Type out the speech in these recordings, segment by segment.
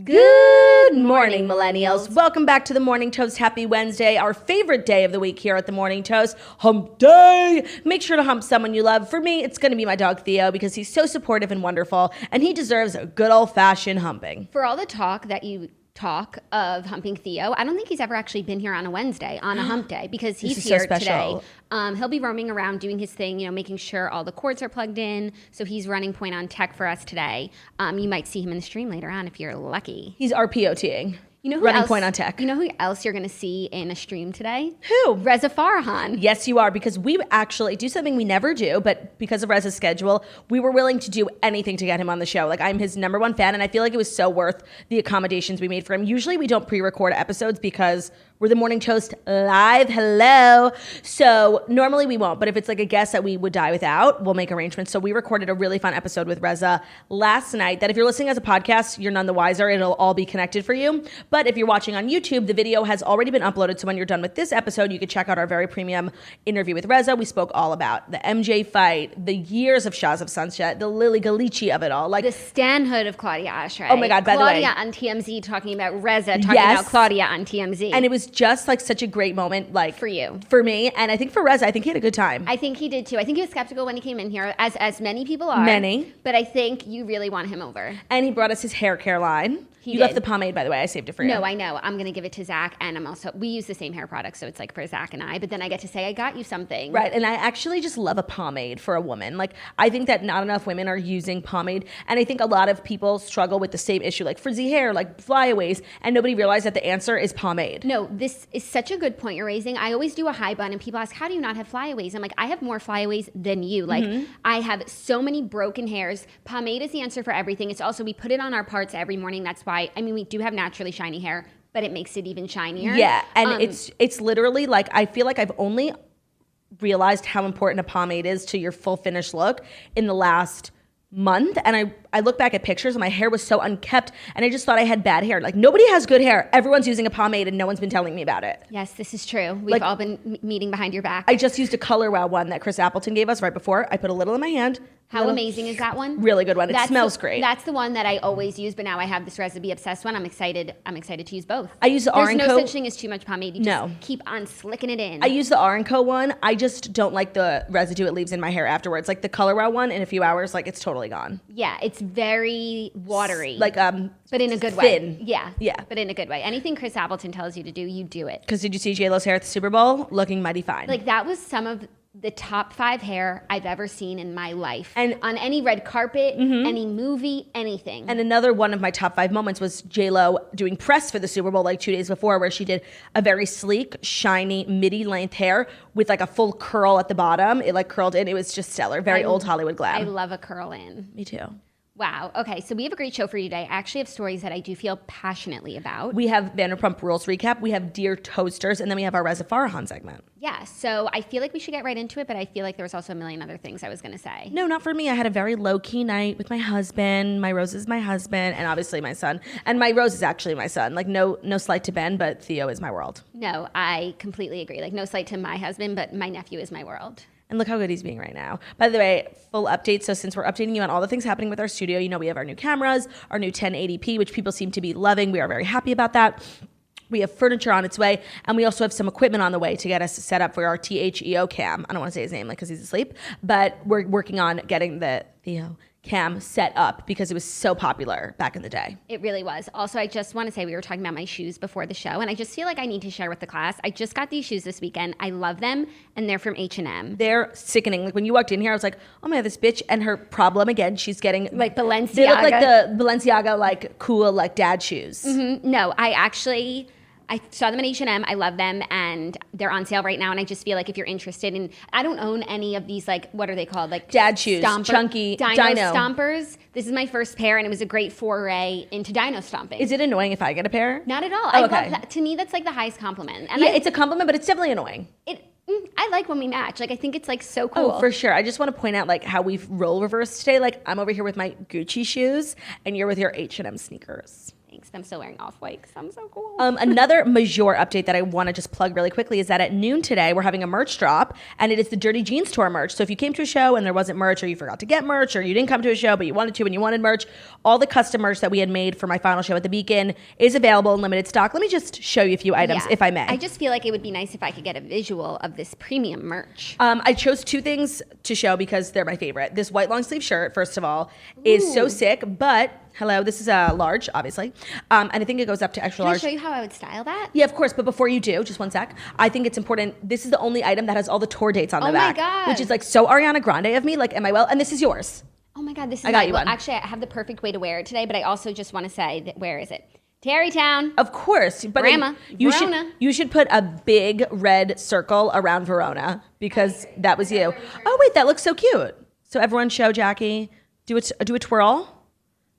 Good morning, millennials. Welcome back to the Morning Toast. Happy Wednesday, our favorite day of the week here at the Morning Toast. Hump day. Make sure to hump someone you love. For me, it's going to be my dog Theo because he's so supportive and wonderful, and he deserves a good old-fashioned humping. For all the talk that you talk of humping Theo, I don't think he's ever actually been here on a Wednesday, on a hump day, because he's here today. He'll be roaming around doing his thing, making sure all the cords are plugged in. So he's running point on tech for us today. You might see him in the stream later on if you're lucky. He's RPOTing. Running point on tech. You know who else you're going to see in a stream today? Who? Reza Farhan. Yes, you are, because we actually do something we never do, but because of Reza's schedule, we were willing to do anything to get him on the show. Like, I'm his number one fan, and I feel like it was so worth the accommodations we made for him. Usually we don't pre-record episodes because we're the Morning Toast live. Hello. So normally we won't, but if it's like a guest that we would die without, we'll make arrangements. So we recorded a really fun episode with Reza last night that if you're listening as a podcast, you're none the wiser. It'll all be connected for you. But if you're watching on YouTube, the video has already been uploaded. So when you're done with this episode, you can check out our very premium interview with Reza. We spoke all about the MJ fight, the years of Shahs of Sunset, the Lily Galici of it all. Like the stanhood of Claudia Oshry. Oh my God, by the way. Claudia on TMZ talking about Reza, talking about Claudia on TMZ. And it was just like such a great moment, like for you, for me, and I think for Reza, I think he had a good time. I think he did too. I think he was skeptical when he came in here, as many people are. Many, but I think you really want him over. And he brought us his hair care line. You left the pomade, by the way. I saved it for you. No, I know. I'm going to give it to Zach, and we use the same hair product, so it's like for Zach and I, but then I get to say, I got you something. Right, and I actually just love a pomade for a woman. Like, I think that not enough women are using pomade, and I think a lot of people struggle with the same issue, like frizzy hair, like flyaways, and nobody realized that the answer is pomade. No, this is such a good point you're raising. I always do a high bun, and people ask, how do you not have flyaways? I'm like, I have more flyaways than you. Like, I have so many broken hairs. Pomade is the answer for everything. It's also, we put it on our parts every morning. That's why, we do have naturally shiny hair, but it makes it even shinier. Yeah, and it's literally like, I feel like I've only realized how important a pomade is to your full finished look in the last month. And I look back at pictures and my hair was so unkept, and I just thought I had bad hair. Like, nobody has good hair. Everyone's using a pomade and no one's been telling me about it. Yes, this is true. We've all been meeting behind your back. I just used a Color Wow one that Chris Appleton gave us right before. I put a little in my hand. How amazing is that one? Really good one. It smells great. That's the one that I always use, but now I have this Recipe Obsessed one. I'm excited to use both. I use the There's Aranco. no such thing as too much pomade. You just keep on slicking it in. I use the Aranco one. I just don't like the residue it leaves in my hair afterwards. Like the Color Wow one, in a few hours, like it's totally gone. Yeah, it's very watery. Like but in a good thin. way. Yeah. Yeah. But in a good way. Anything Chris Appleton tells you to do, you do it. Because did you see J-Lo's hair at the Super Bowl? Looking mighty fine. Like, that was some of the top 5 hair I've ever seen in my life. And on any red carpet, any movie, anything. And another one of my top 5 moments was J-Lo doing press for the Super Bowl like 2 days before, where she did a very sleek, shiny, midi-length hair with like a full curl at the bottom. It like curled in. It was just stellar. Very old Hollywood glam. I love a curl in. Me too. Wow. Okay, so we have a great show for you today. I actually have stories that I do feel passionately about. We have Vanderpump Rules recap. We have Dear Toasters. And then we have our Reza Farhan segment. Yeah, so I feel like we should get right into it, but I feel like there was also a million other things I was going to say. No, not for me. I had a very low-key night with my husband. My Rose is my husband, and obviously my son. And my Rose is actually my son. Like, no slight to Ben, but Theo is my world. No, I completely agree. Like, no slight to my husband, but my nephew is my world. And look how good he's being right now. By the way, full update. So since we're updating you on all the things happening with our studio, we have our new cameras, our new 1080p, which people seem to be loving. We are very happy about that. We have furniture on its way, and we also have some equipment on the way to get us set up for our THEO cam. I don't want to say his name because he's asleep, but we're working on getting the Theo cam set up because it was so popular back in the day. It really was. Also, I just want to say, we were talking about my shoes before the show, and I just feel like I need to share with the class. I just got these shoes this weekend. I love them, and they're from H&M. They're sickening. Like, when you walked in here, I was like, oh my God, this bitch and her problem again. She's getting like Balenciaga. They look like the Balenciaga, like cool, like dad shoes. No, I saw them at H&M. I love them, and they're on sale right now. And I just feel like if you're interested in, I don't own any of these, like, what are they called? Like dad shoes, chunky, dino dino stompers. This is my first pair, and it was a great foray into dino stomping. Is it annoying if I get a pair? Not at all. Oh, I love that. To me, that's like the highest compliment. And yeah, it's a compliment, but it's definitely annoying. I like when we match. Like, I think it's like so cool. Oh, for sure. I just want to point out like how we've role reversed today. Like, I'm over here with my Gucci shoes, and you're with your H&M sneakers. Thanks. I'm still wearing off-white because I'm so cool. Another major update that I want to just plug really quickly is that at noon today, we're having a merch drop, and it is the Dirty Jeans Tour merch. So if you came to a show and there wasn't merch, or you forgot to get merch, or you didn't come to a show but you wanted to and you wanted merch, all the custom merch that we had made for my final show at the Beacon is available in limited stock. Let me just show you a few items, if I may. I just feel like it would be nice if I could get a visual of this premium merch. I chose two things to show because they're my favorite. This white long sleeve shirt, first of all, is so sick, but hello, this is a large, obviously. And I think it goes up to extra large. Can I show you how I would style that? Yeah, of course. But before you do, just one sec. I think it's important. This is the only item that has all the tour dates on the back. Oh my God. Which is like so Ariana Grande of me. Like, am I well? And this is yours. Oh my God, this is I got you one. Actually, I have the perfect way to wear it today, but I also just want to say that where is it? Tarrytown. Of course. But Grandma. Verona. You should put a big red circle around Verona because that was you. Oh, wait, that looks so cute. So everyone show Jackie. Do a twirl.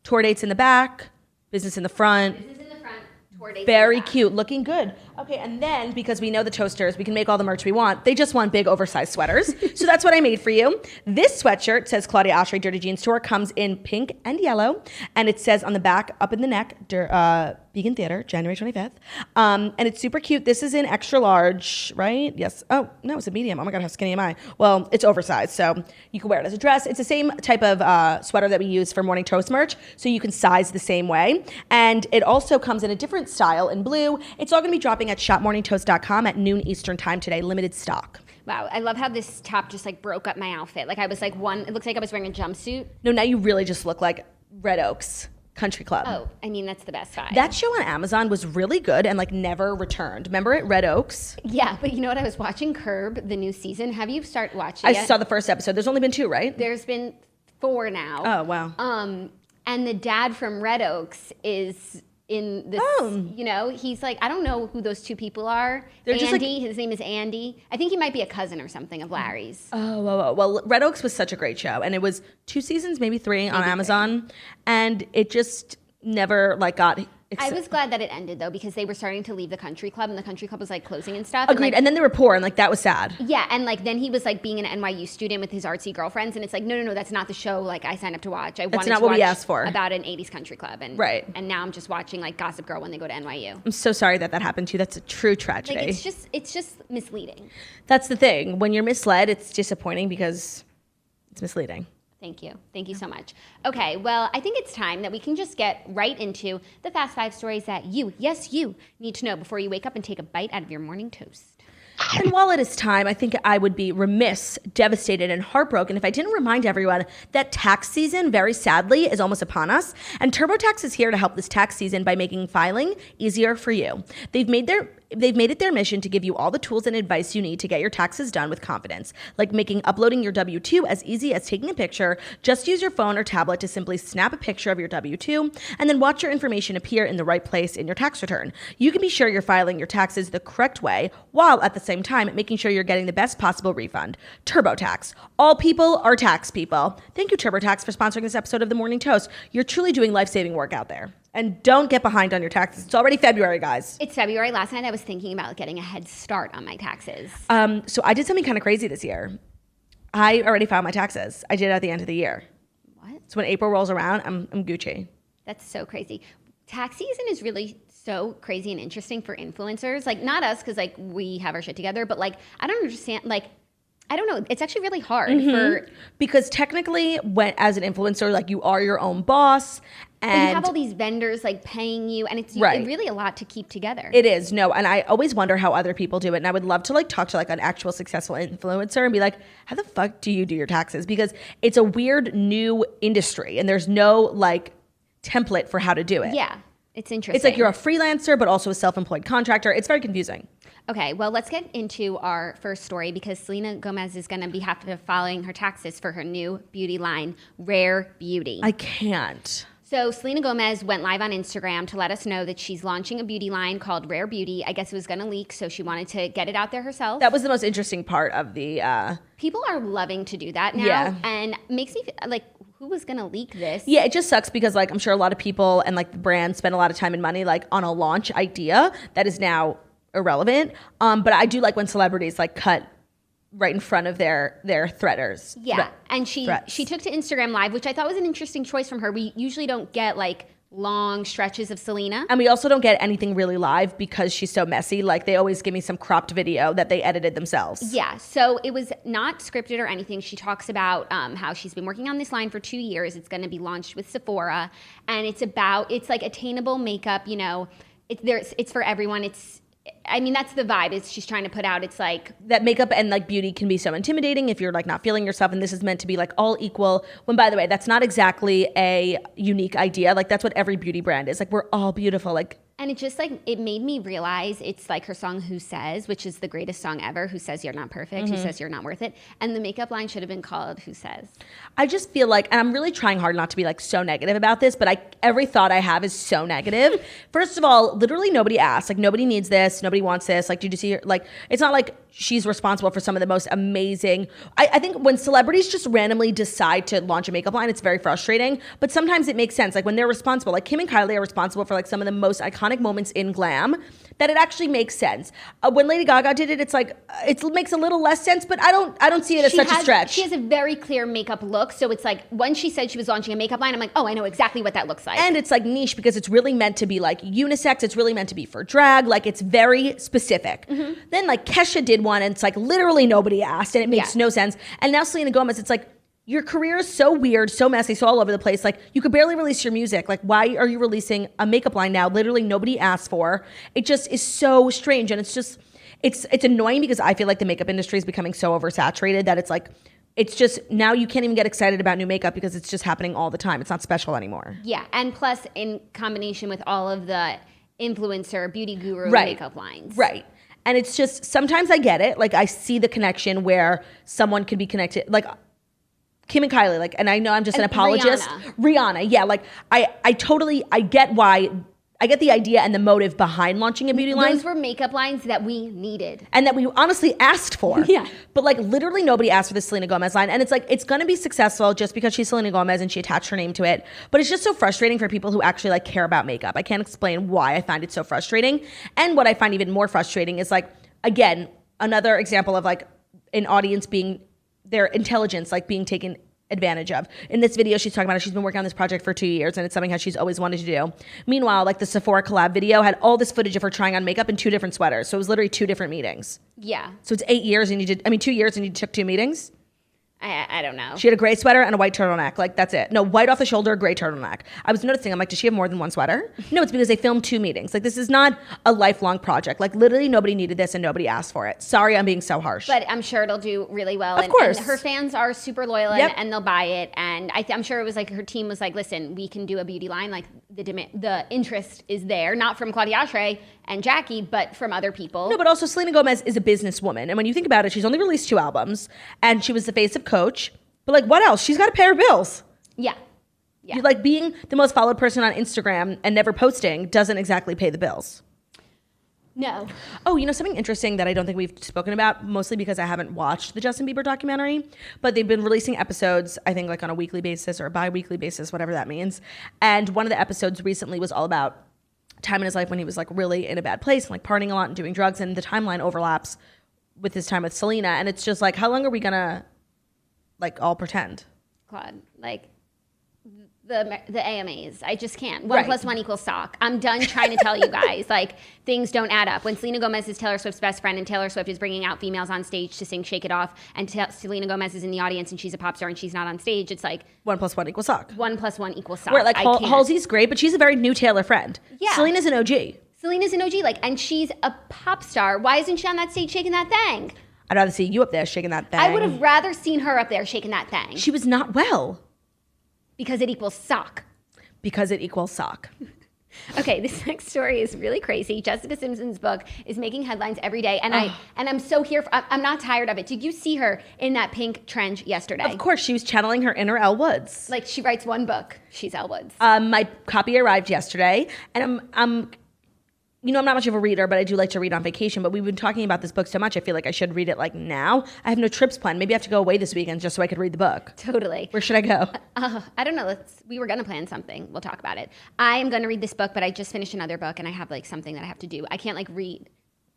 Tour dates in the back, business in the front. Business in the front, tour dates Very in the back. cute, looking good. Okay, and then because we know the toasters, we can make all the merch we want. They just want big oversized sweaters. So that's what I made for you. This sweatshirt says Claudia Oshry Dirty Jeans Tour, comes in pink and yellow. And it says on the back, up in the neck, Beacon Theater, January 25th. And it's super cute. This is in extra large, right? Yes. Oh, no, it's a medium. Oh my God, how skinny am I? Well, it's oversized, so you can wear it as a dress. It's the same type of sweater that we use for Morning Toast merch, so you can size the same way. And it also comes in a different style in blue. It's all going to be dropping at shopmorningtoast.com at noon Eastern time today, limited stock. Wow, I love how this top just like broke up my outfit. Like I was like it looks like I was wearing a jumpsuit. No, now you really just look like Red Oaks Country Club. Oh, I mean, that's the best vibe. That show on Amazon was really good and like never returned. Remember it, Red Oaks? Yeah, but you know what? I was watching Curb, the new season. Have you started watching it? I saw the first episode. There's only been 2, right? There's been 4 now. Oh, wow. And the dad from Red Oaks is in this, you know, he's like, I don't know who those 2 people are. They're Andy, just like, his name is Andy. I think he might be a cousin or something of Larry's. Oh. Well, Red Oaks was such a great show. And it was 2 seasons, maybe 3 on Amazon. And it just never like got... I was glad that it ended though, because they were starting to leave the country club, and the country club was like closing and stuff. Agreed. And then they were poor, and like that was sad. Yeah, and like then he was like being an NYU student with his artsy girlfriends, and it's like no, that's not the show like I signed up to watch. That's not what we asked for. About an 80s country club, and and now I'm just watching like Gossip Girl when they go to NYU. I'm so sorry that happened to you. That's a true tragedy. Like it's just misleading. That's the thing. When you're misled, it's disappointing because it's misleading. Thank you so much. Okay, well, I think it's time that we can just get right into the Fast 5 stories that you need to know before you wake up and take a bite out of your morning toast. And while it is time, I think I would be remiss, devastated, and heartbroken if I didn't remind everyone that tax season, very sadly, is almost upon us. And TurboTax is here to help this tax season by making filing easier for you. They've made it their mission to give you all the tools and advice you need to get your taxes done with confidence, like making uploading your W-2 as easy as taking a picture. Just use your phone or tablet to simply snap a picture of your W-2 and then watch your information appear in the right place in your tax return. You can be sure you're filing your taxes the correct way while at the same time making sure you're getting the best possible refund. TurboTax. All people are tax people. Thank you, TurboTax, for sponsoring this episode of The Morning Toast. You're truly doing life-saving work out there. And don't get behind on your taxes. It's already February, guys. It's February. Last night I was thinking about getting a head start on my taxes. So I did something kind of crazy this year. I already filed my taxes. I did it at the end of the year. What? So when April rolls around, I'm Gucci. That's so crazy. Tax season is really so crazy and interesting for influencers. Like, not us, because like we have our shit together, but like I don't understand. Like, I don't know. It's actually really hard because technically, when as an influencer, like you are your own boss. And you have all these vendors like paying you, and it's really a lot to keep together. It is. No, and I always wonder how other people do it. And I would love to like talk to like an actual successful influencer and be like, how the fuck do you do your taxes? Because it's a weird new industry and there's no like template for how to do it. Yeah, it's interesting. It's like you're a freelancer, but also a self-employed contractor. It's very confusing. Okay, well, let's get into our first story because Selena Gomez is going to have to filing her taxes for her new beauty line, Rare Beauty. I can't. So Selena Gomez went live on Instagram to let us know that she's launching a beauty line called Rare Beauty. I guess it was going to leak, so she wanted to get it out there herself. That was the most interesting part of the... People are loving to do that now. Yeah. And makes me feel like, who was going to leak this? Yeah, it just sucks because like I'm sure a lot of people and like the brand spend a lot of time and money like on a launch idea that is now irrelevant. But I do like when celebrities like cut right in front of their threaders. Yeah, and she took to Instagram Live, which I thought was an interesting choice from her. We usually don't get like long stretches of Selena. And we also don't get anything really live because she's so messy. Like, they always give me some cropped video that they edited themselves. Yeah, so it was not scripted or anything. She talks about how she's been working on this line for 2 years. It's going to be launched with Sephora, and it's like attainable makeup. You know, it's for everyone. That's the vibe she's trying to put out. It's like that makeup and like beauty can be so intimidating if you're like not feeling yourself, and this is meant to be like all equal, when by the way, that's not exactly a unique idea. Like, that's what every beauty brand is. Like, we're all beautiful. Like, and it just like, it made me realize it's like her song Who Says, which is the greatest song ever. Who says you're not perfect? Who says you're not worth it? And the makeup line should have been called Who Says. I just feel like, and I'm really trying hard not to be like so negative about this, but every thought I have is so negative. First of all, literally nobody asked. Like, nobody needs this. Nobody wants this. Like, did you see her? Like, it's not like she's responsible for some of the most amazing. I think when celebrities just randomly decide to launch a makeup line, it's very frustrating. But sometimes it makes sense. Like, when they're responsible, like Kim and Kylie are responsible for like some of the most iconic moments in glam, that it actually makes sense. When Lady Gaga did it, it's like it makes a little less sense, but I don't see it as such a stretch. She has a very clear makeup look, so it's like when she said she was launching a makeup line, I'm like, oh, I know exactly what that looks like. And it's like niche because it's really meant to be like unisex. It's really meant to be for drag. Like, it's very specific. Then like Kesha did one, and it's like literally nobody asked, and it makes no sense. And now Selena Gomez, it's like, your career is so weird, so messy, so all over the place. Like, you could barely release your music. Like, why are you releasing a makeup line now? Literally nobody asked for. It just is so strange. And it's just, it's annoying because I feel like the makeup industry is becoming so oversaturated that it's like, it's just, now you can't even get excited about new makeup because it's just happening all the time. It's not special anymore. Yeah, and plus in combination with all of the influencer, beauty guru makeup lines. Right. And it's just, sometimes I get it. Like, I see the connection where someone could be connected. Like, Kim and Kylie, like, and I know I'm just an apologist. Rihanna, yeah, like, I get why, I get the idea and the motive behind launching a beauty line. Those were makeup lines that we needed. And that we honestly asked for. Yeah. But like, literally nobody asked for the Selena Gomez line. And it's like, it's gonna be successful just because she's Selena Gomez and she attached her name to it. But it's just so frustrating for people who actually like care about makeup. I can't explain why I find it so frustrating. And what I find even more frustrating is like, again, another example of like an audience being, their intelligence like being taken advantage of. In this video, she's talking about how she's been working on this project for 2 years and it's something that she's always wanted to do. Meanwhile, like the Sephora collab video had all this footage of her trying on makeup in 2 different sweaters. So it was literally 2 different meetings. Yeah. So it's 8 years and 2 years and you took 2 meetings? I don't know. She had a gray sweater and a white turtleneck. Like, that's it. No, white off the shoulder, gray turtleneck. I was noticing, I'm like, does she have more than 1 sweater? No, it's because they filmed 2 meetings. Like, this is not a lifelong project. Like, literally nobody needed this and nobody asked for it. Sorry, I'm being so harsh. But I'm sure it'll do really well. Of course. And her fans are super loyal and they'll buy it. And I'm sure it was like her team was like, listen, we can do a beauty line. Like, the interest is there. Not from Claudia, Oshry and Jackie, but from other people. No, but also Selena Gomez is a businesswoman. And when you think about it, she's only released 2 albums and she was the face of Coach. But like, what else? She's got to pay her bills. Yeah. You're like, being the most followed person on Instagram and never posting doesn't exactly pay the bills. No. Oh, you know, something interesting that I don't think we've spoken about, mostly because I haven't watched the Justin Bieber documentary, but they've been releasing episodes, I think like on a weekly basis or a bi-weekly basis, whatever that means. And one of the episodes recently was all about time in his life when he was like really in a bad place and like partying a lot and doing drugs, and the timeline overlaps with his time with Selena. And it's just like, how long are we gonna like all pretend? Claude, like the AMAs, I just can't. 1 + 1 = sock. I'm done trying to tell you guys, like, things don't add up. When Selena Gomez is Taylor Swift's best friend and Taylor Swift is bringing out females on stage to sing Shake It Off, and Selena Gomez is in the audience and she's a pop star and she's not on stage, it's like 1 + 1 = sock. 1 + 1 = sock. Where like Halsey's great, but she's a very new Taylor friend. Yeah. Selena's an OG. Selena's an OG, like, and she's a pop star. Why isn't she on that stage shaking that thing? I'd rather see you up there shaking that thing. I would have rather seen her up there shaking that thing. She was not well. Because it equals sock. Because it equals sock. Okay, this next story is really crazy. Jessica Simpson's book is making headlines every day, and I'm so here. I'm not tired of it. Did you see her in that pink trench yesterday? Of course, she was channeling her inner Elle Woods. Like, she writes one book. She's Elle Woods. My copy arrived yesterday, and I'm you know, I'm not much of a reader, but I do like to read on vacation. But we've been talking about this book so much, I feel like I should read it like now. I have no trips planned. Maybe I have to go away this weekend just so I could read the book. Totally. Where should I go? I don't know. We were going to plan something. We'll talk about it. I am going to read this book, but I just finished another book, and I have like something that I have to do. I can't like read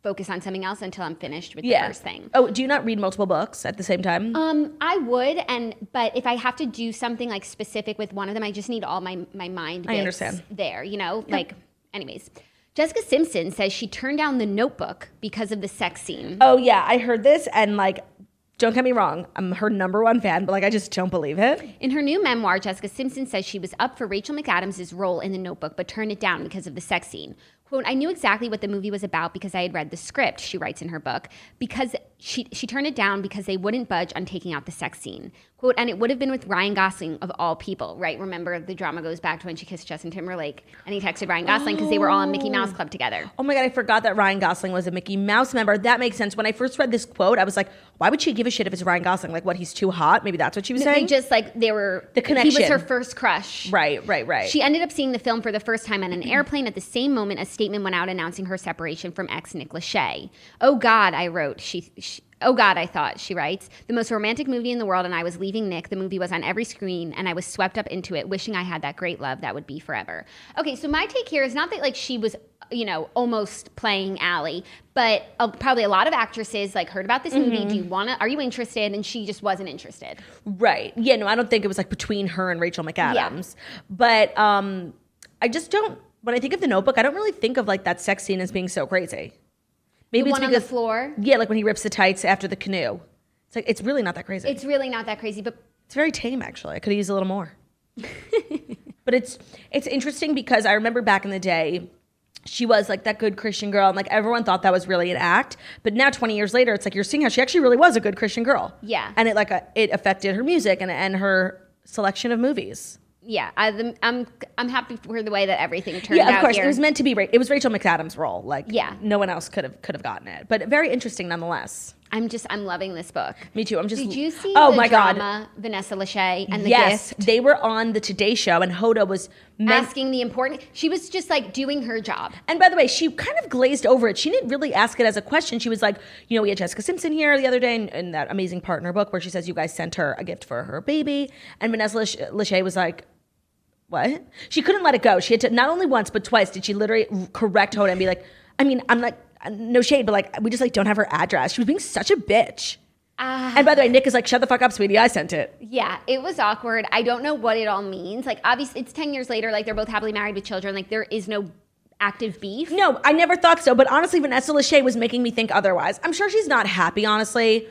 focus on something else until I'm finished with the first thing. Oh, do you not read multiple books at the same time? I would, but if I have to do something like specific with one of them, I just need all my mind bits there, you know? Yeah. Like, anyways. Jessica Simpson says she turned down The Notebook because of the sex scene. Oh, yeah. I heard this and like, don't get me wrong, I'm her number one fan, but like I just don't believe it. In her new memoir, Jessica Simpson says she was up for Rachel McAdams' role in The Notebook, but turned it down because of the sex scene. Quote, I knew exactly what the movie was about because I had read the script, she writes in her book, because she turned it down because they wouldn't budge on taking out the sex scene. Quote, and it would have been with Ryan Gosling of all people, right? Remember, the drama goes back to when she kissed Justin Timberlake and he texted Ryan Gosling because they were all in Mickey Mouse Club together. Oh my God, I forgot that Ryan Gosling was a Mickey Mouse member. That makes sense. When I first read this quote, I was like, why would she give a shit if it's Ryan Gosling? Like, what, he's too hot? Maybe that's what she was saying? Just like they were... The connection. He was her first crush. Right. She ended up seeing the film for the first time on an airplane. At the same moment, a statement went out announcing her separation from ex Nick Lachey. Oh God, I wrote. Oh God, I thought, she writes, the most romantic movie in the world, and I was leaving Nick. The movie was on every screen, and I was swept up into it, wishing I had that great love that would be forever. Okay, so my take here is not that like she was, you know, almost playing Allie, but probably a lot of actresses like heard about this movie. Are you interested? And she just wasn't interested. Right. Yeah, no, I don't think it was like between her and Rachel McAdams. Yeah. But I just don't, when I think of The Notebook, I don't really think of like that sex scene as being so crazy. Maybe it's because, on the floor? Yeah, like when he rips the tights after the canoe. It's like, it's really not that crazy. It's really not that crazy, but... It's very tame, actually. I could have used a little more. But it's interesting because I remember back in the day, she was like that good Christian girl, and like everyone thought that was really an act. But now 20 years later, it's like you're seeing how she actually really was a good Christian girl. Yeah. And it affected her music and her selection of movies. Yeah, I'm happy for the way that everything turned out. Yeah, of course. Here. It was meant to be. It was Rachel McAdams' role. Like, yeah, no one else could have gotten it. But very interesting nonetheless. I'm loving this book. Me too. Did you see my drama, God. Vanessa Lachey and the Yes, gift? They were on the Today Show, and Hoda was asking the important. She was just like doing her job. And by the way, she kind of glazed over it. She didn't really ask it as a question. She was like, you know, we had Jessica Simpson here the other day in that amazing partner book where she says you guys sent her a gift for her baby, and Vanessa Lachey was like, what? She couldn't let it go. She had to, not only once, but twice did she literally correct Hoda and be like, I mean, I'm like, no shade, but like, we just like don't have her address. She was being such a bitch. And by the way, Nick is like, shut the fuck up, sweetie. I sent it. Yeah, it was awkward. I don't know what it all means. Like, obviously, it's 10 years later. Like, they're both happily married with children. Like, there is no active beef. No, I never thought so. But honestly, Vanessa Lachey was making me think otherwise. I'm sure she's not happy, honestly,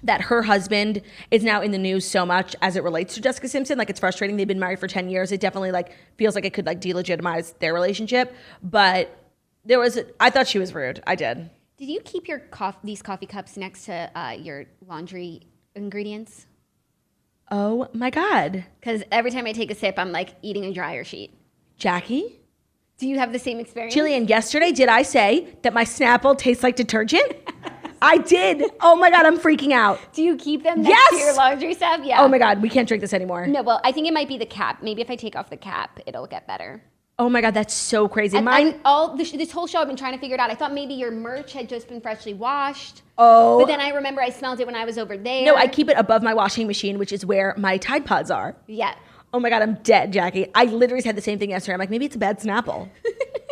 that her husband is now in the news so much as it relates to Jessica Simpson. Like, it's frustrating. They've been married for 10 years. It definitely like feels like it could like delegitimize their relationship. But I thought she was rude. I did. Did you keep your these coffee cups next to your laundry ingredients? Oh my God. Because every time I take a sip, I'm like eating a dryer sheet. Jackie? Do you have the same experience? Jillian, yesterday, did I say that my Snapple tastes like detergent? I did. Oh my God, I'm freaking out. Do you keep them next to your laundry stuff? Yeah. Oh my God, we can't drink this anymore. No, well, I think it might be the cap. Maybe if I take off the cap, it'll get better. Oh my God, that's so crazy. This whole show I've been trying to figure it out. I thought maybe your merch had just been freshly washed. Oh. But then I remember I smelled it when I was over there. No, I keep it above my washing machine, which is where my Tide Pods are. Yeah. Oh my God, I'm dead, Jackie. I literally said the same thing yesterday. I'm like, maybe it's a bad Snapple.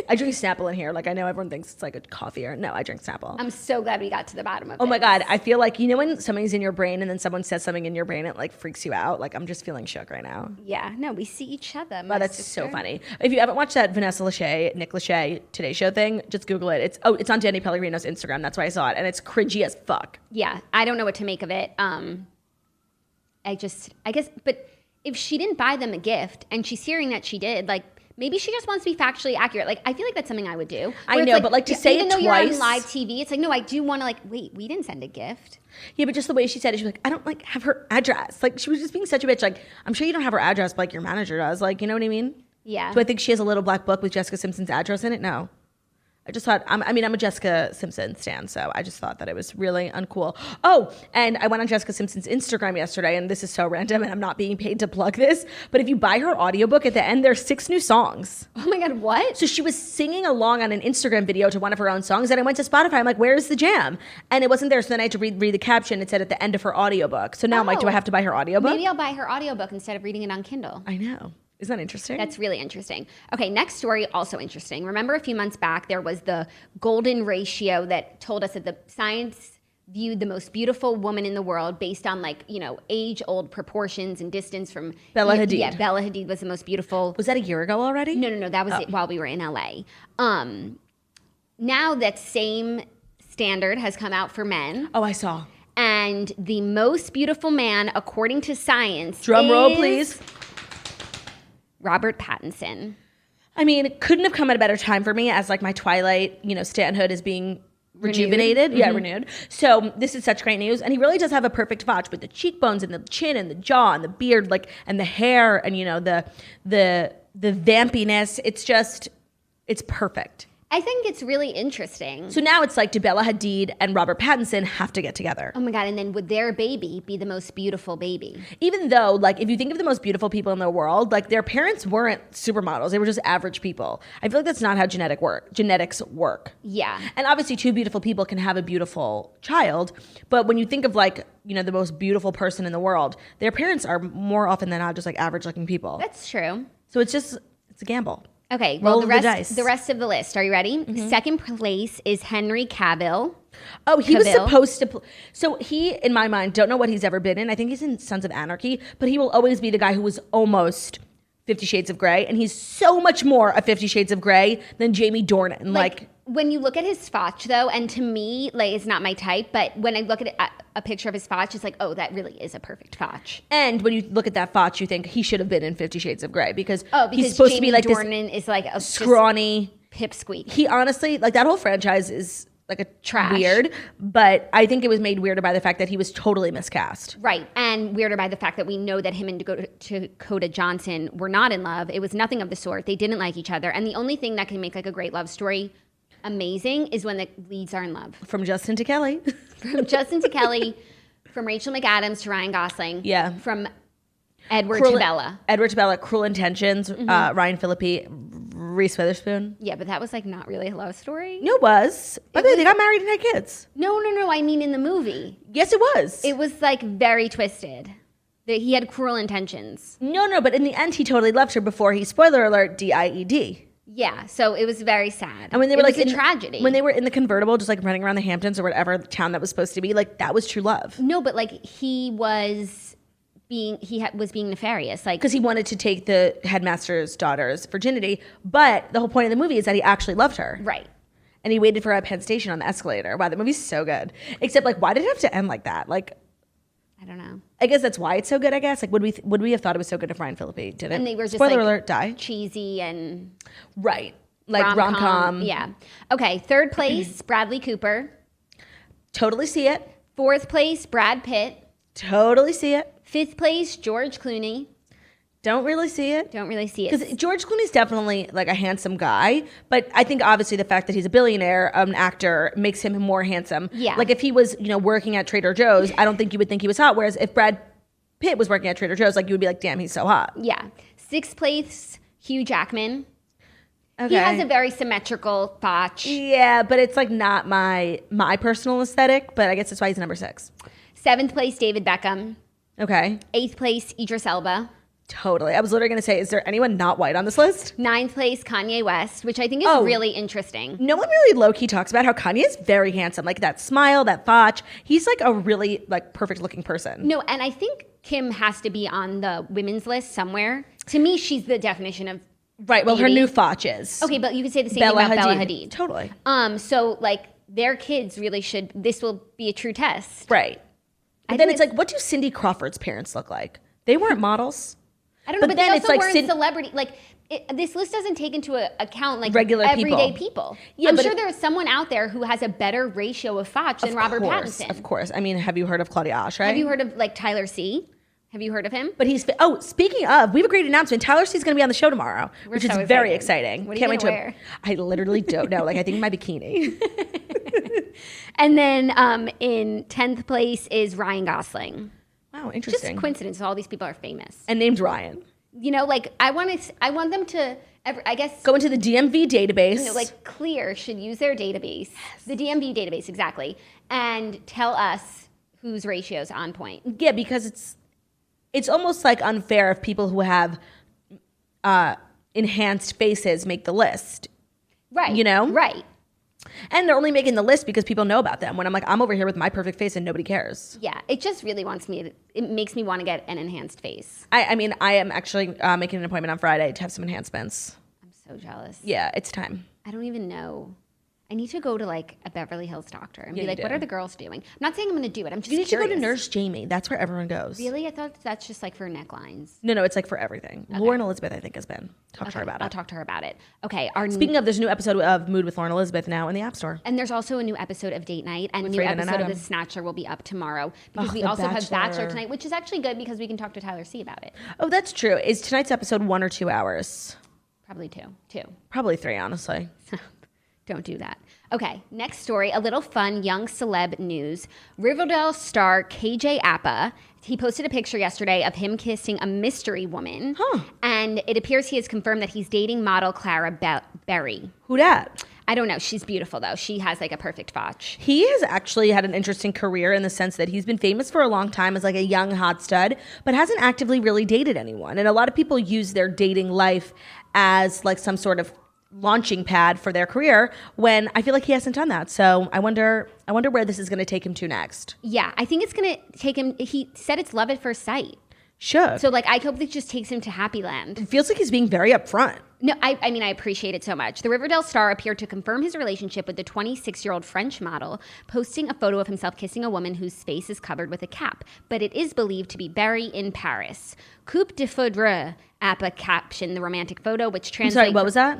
I drink Snapple in here. Like, I know everyone thinks it's like a coffee or no, I drink Snapple. I'm so glad we got to the bottom of it. Oh my God, I feel like, you know when something's in your brain and then someone says something in your brain, it like freaks you out? Like, I'm just feeling shook right now. Yeah, no, we see each other. Wow, that's so funny. If you haven't watched that Vanessa Lachey, Nick Lachey Today Show thing, just Google it. It's on Danny Pellegrino's Instagram. That's why I saw it. And it's cringy as fuck. Yeah, I don't know what to make of it. I guess, but if she didn't buy them a gift and she's hearing that she did, like, maybe she just wants to be factually accurate. Like, I feel like that's something I would do. I know, but like to say it twice. Even though you're on live TV, it's like, no, I do want to like, wait, we didn't send a gift. Yeah, but just the way she said it, she was like, I don't like have her address. Like, she was just being such a bitch. Like, I'm sure you don't have her address, but like your manager does. Like, you know what I mean? Yeah. Do I think she has a little black book with Jessica Simpson's address in it? No. I just thought, I'm a Jessica Simpson stan, so I just thought that it was really uncool. Oh, and I went on Jessica Simpson's Instagram yesterday, and this is so random, and I'm not being paid to plug this, but if you buy her audiobook at the end, there's 6 new songs. Oh my God, what? So she was singing along on an Instagram video to one of her own songs, and I went to Spotify. I'm like, where's the jam? And it wasn't there, so then I had to read the caption. It said at the end of her audiobook. So now I'm like, do I have to buy her audiobook? Maybe I'll buy her audiobook instead of reading it on Kindle. I know. Isn't that interesting? That's really interesting. Okay, next story, also interesting. Remember a few months back, there was the golden ratio that told us that the science viewed the most beautiful woman in the world based on age-old proportions and distance from Bella Hadid. Yeah, Bella Hadid was the most beautiful. Was that a year ago already? No. That was it while we were in LA. Now that same standard has come out for men. Oh, I saw. And the most beautiful man, according to science, drum roll, please. Robert Pattinson. I mean, it couldn't have come at a better time for me as like my Twilight, stanhood is being rejuvenated. Renewed. Yeah, renewed. So this is such great news. And he really does have a perfect vag with the cheekbones and the chin and the jaw and the beard, and the hair and, the vampiness. It's perfect. I think it's really interesting. So now it's like, do Bella Hadid and Robert Pattinson have to get together? Oh my God, and then would their baby be the most beautiful baby? Even though, if you think of the most beautiful people in the world, their parents weren't supermodels. They were just average people. I feel like that's not how genetics work. Yeah. And obviously two beautiful people can have a beautiful child. But when you think of the most beautiful person in the world, their parents are more often than not just average looking people. That's true. So it's a gamble. Okay, well, the rest of the list. Are you ready? Mm-hmm. Second place is Henry Cavill. Oh, he was supposed to. So he, in my mind, don't know what he's ever been in. I think he's in Sons of Anarchy, but he will always be the guy who was almost 50 Shades of Grey, and he's so much more a 50 Shades of Grey than Jamie Dornan. When you look at his swatch, though, and to me, it's not my type, but when I look at a picture of his swatch, it's oh, that really is a perfect swatch. And when you look at that swatch, you think he should have been in 50 Shades of Grey because he's Jamie supposed to be Dornan is a scrawny pipsqueak. He honestly, that whole franchise is a trash. Weird, but I think it was made weirder by the fact that he was totally miscast. Right, and weirder by the fact that we know that him and Dakota Johnson were not in love. It was nothing of the sort. They didn't like each other, and the only thing that can make a great love story amazing is when the leads are in love. From Justin to Kelly. From Justin to Kelly, from Rachel McAdams to Ryan Gosling. Yeah. From Edward to Bella. Edward to Bella, Cruel Intentions, Ryan Phillippe, Reese Witherspoon. Yeah, but that was not really a love story. No, it was. By the way, they got married and had kids. No. I mean in the movie. Yes, it was. It was very twisted. He had cruel intentions. No, but in the end, he totally loved her before he, spoiler alert, DIED. Yeah, so it was very sad. And when they were a tragedy. When they were in the convertible, just running around the Hamptons or whatever town that was supposed to be, that was true love. No, but he was being nefarious, because he wanted to take the headmaster's daughter's virginity. But the whole point of the movie is that he actually loved her, right? And he waited for her at Penn Station on the escalator. Wow, the movie's so good. Except why did it have to end like that? I don't know. I guess that's why it's so good, I guess. Would we have thought it was so good if Ryan Phillippe didn't? And they were just spoiler alert, die. Cheesy and right. Rom-com. Yeah. Okay, third place, Bradley Cooper. Totally see it. Fourth place, Brad Pitt. Totally see it. Fifth place, George Clooney. Don't really see it. Don't really see it. Because George Clooney's definitely a handsome guy, but I think obviously the fact that he's a billionaire, an actor, makes him more handsome. Yeah. If he was, working at Trader Joe's, I don't think you would think he was hot. Whereas if Brad Pitt was working at Trader Joe's, you would be damn, he's so hot. Yeah. Sixth place, Hugh Jackman. Okay. He has a very symmetrical botch. Yeah, but it's not my personal aesthetic, but I guess that's why he's number 6. Seventh place, David Beckham. Okay. Eighth place, Idris Elba. Totally. I was literally going to say, is there anyone not white on this list? Ninth place, Kanye West, which I think is really interesting. No one really low-key talks about how Kanye is very handsome. That smile, that botch. He's a really perfect-looking person. No, and I think Kim has to be on the women's list somewhere. To me, she's the definition of right. Well, beauty. her new fotch is. Okay, but you could say the same thing about Bella Hadid. Totally. So their kids really should. This will be a true test. Right. But then it's what do Cindy Crawford's parents look like? They weren't models. I don't know, but then they also weren't celebrity. This list doesn't take into account regular everyday people. Yeah, I'm sure there's someone out there who has a better ratio of fotch than Robert Pattinson. Of course. I mean, have you heard of Claudia Oshry? Have you heard of Tyler C? Have you heard of him? But speaking of, we have a great announcement. Tyler C is going to be on the show tomorrow, which is very exciting. What are you going to wear? I literally don't know. I think my bikini. And then in 10th place is Ryan Gosling. Wow, interesting. Just coincidence. All these people are famous and named Ryan. I want them to. I guess go into the DMV database. Clear should use their database, the DMV database exactly, and tell us whose ratio's on point. Yeah, because it's almost unfair if people who have enhanced faces make the list. Right. You know? Right. And they're only making the list because people know about them. When I'm like, I'm over here with my perfect face and nobody cares. Yeah, it just really it makes me want to get an enhanced face. I mean, I am actually making an appointment on Friday to have some enhancements. I'm so jealous. Yeah, it's time. I don't even know. I need to go to like a Beverly Hills doctor and be like, do. what are the girls doing? I'm not saying I'm going to do it. I'm just You need curious. to go to Nurse Jamie. That's where everyone goes. Really? I thought that's just like for necklines. No, it's like for everything. Okay. Lauren Elizabeth, I think, has been. Talk to her about it. I'll talk to her about it. Okay. Speaking of, there's a new episode of Mood with Lauren Elizabeth now in the App Store. And there's also a new episode of Date Night, and a new episode of The Snatcher will be up tomorrow because we also have Bachelor tonight, which is actually good because we can talk to Tyler C about it. Oh, that's true. Is tonight's episode 1 or 2 hours? Probably 2. Probably 3, honestly. Don't do that. Okay, next story. A little fun young celeb news. Riverdale star KJ Apa. He posted a picture yesterday of him kissing a mystery woman. And it appears he has confirmed that he's dating model Clara Berry. Who dat? I don't know. She's beautiful, though. She has like a perfect fotch. He has actually had an interesting career in the sense that he's been famous for a long time as like a young hot stud, but hasn't actively really dated anyone. And a lot of people use their dating life as like some sort of launching pad for their career when I feel like he hasn't done that. So I wonder where this is going to take him to next. Yeah, I think it's going to take him. He said it's love at first sight. Sure. So like I hope it just takes him to Happy Land. It feels like he's being very upfront. No, I mean, I appreciate it so much. The Riverdale star appeared to confirm his relationship with the 26-year-old French model, posting a photo of himself kissing a woman whose face is covered with a cap. But it is believed to be Berry in Paris. Coupe de foudre, Apa captioned the romantic photo, which translates... I'm sorry, what was that?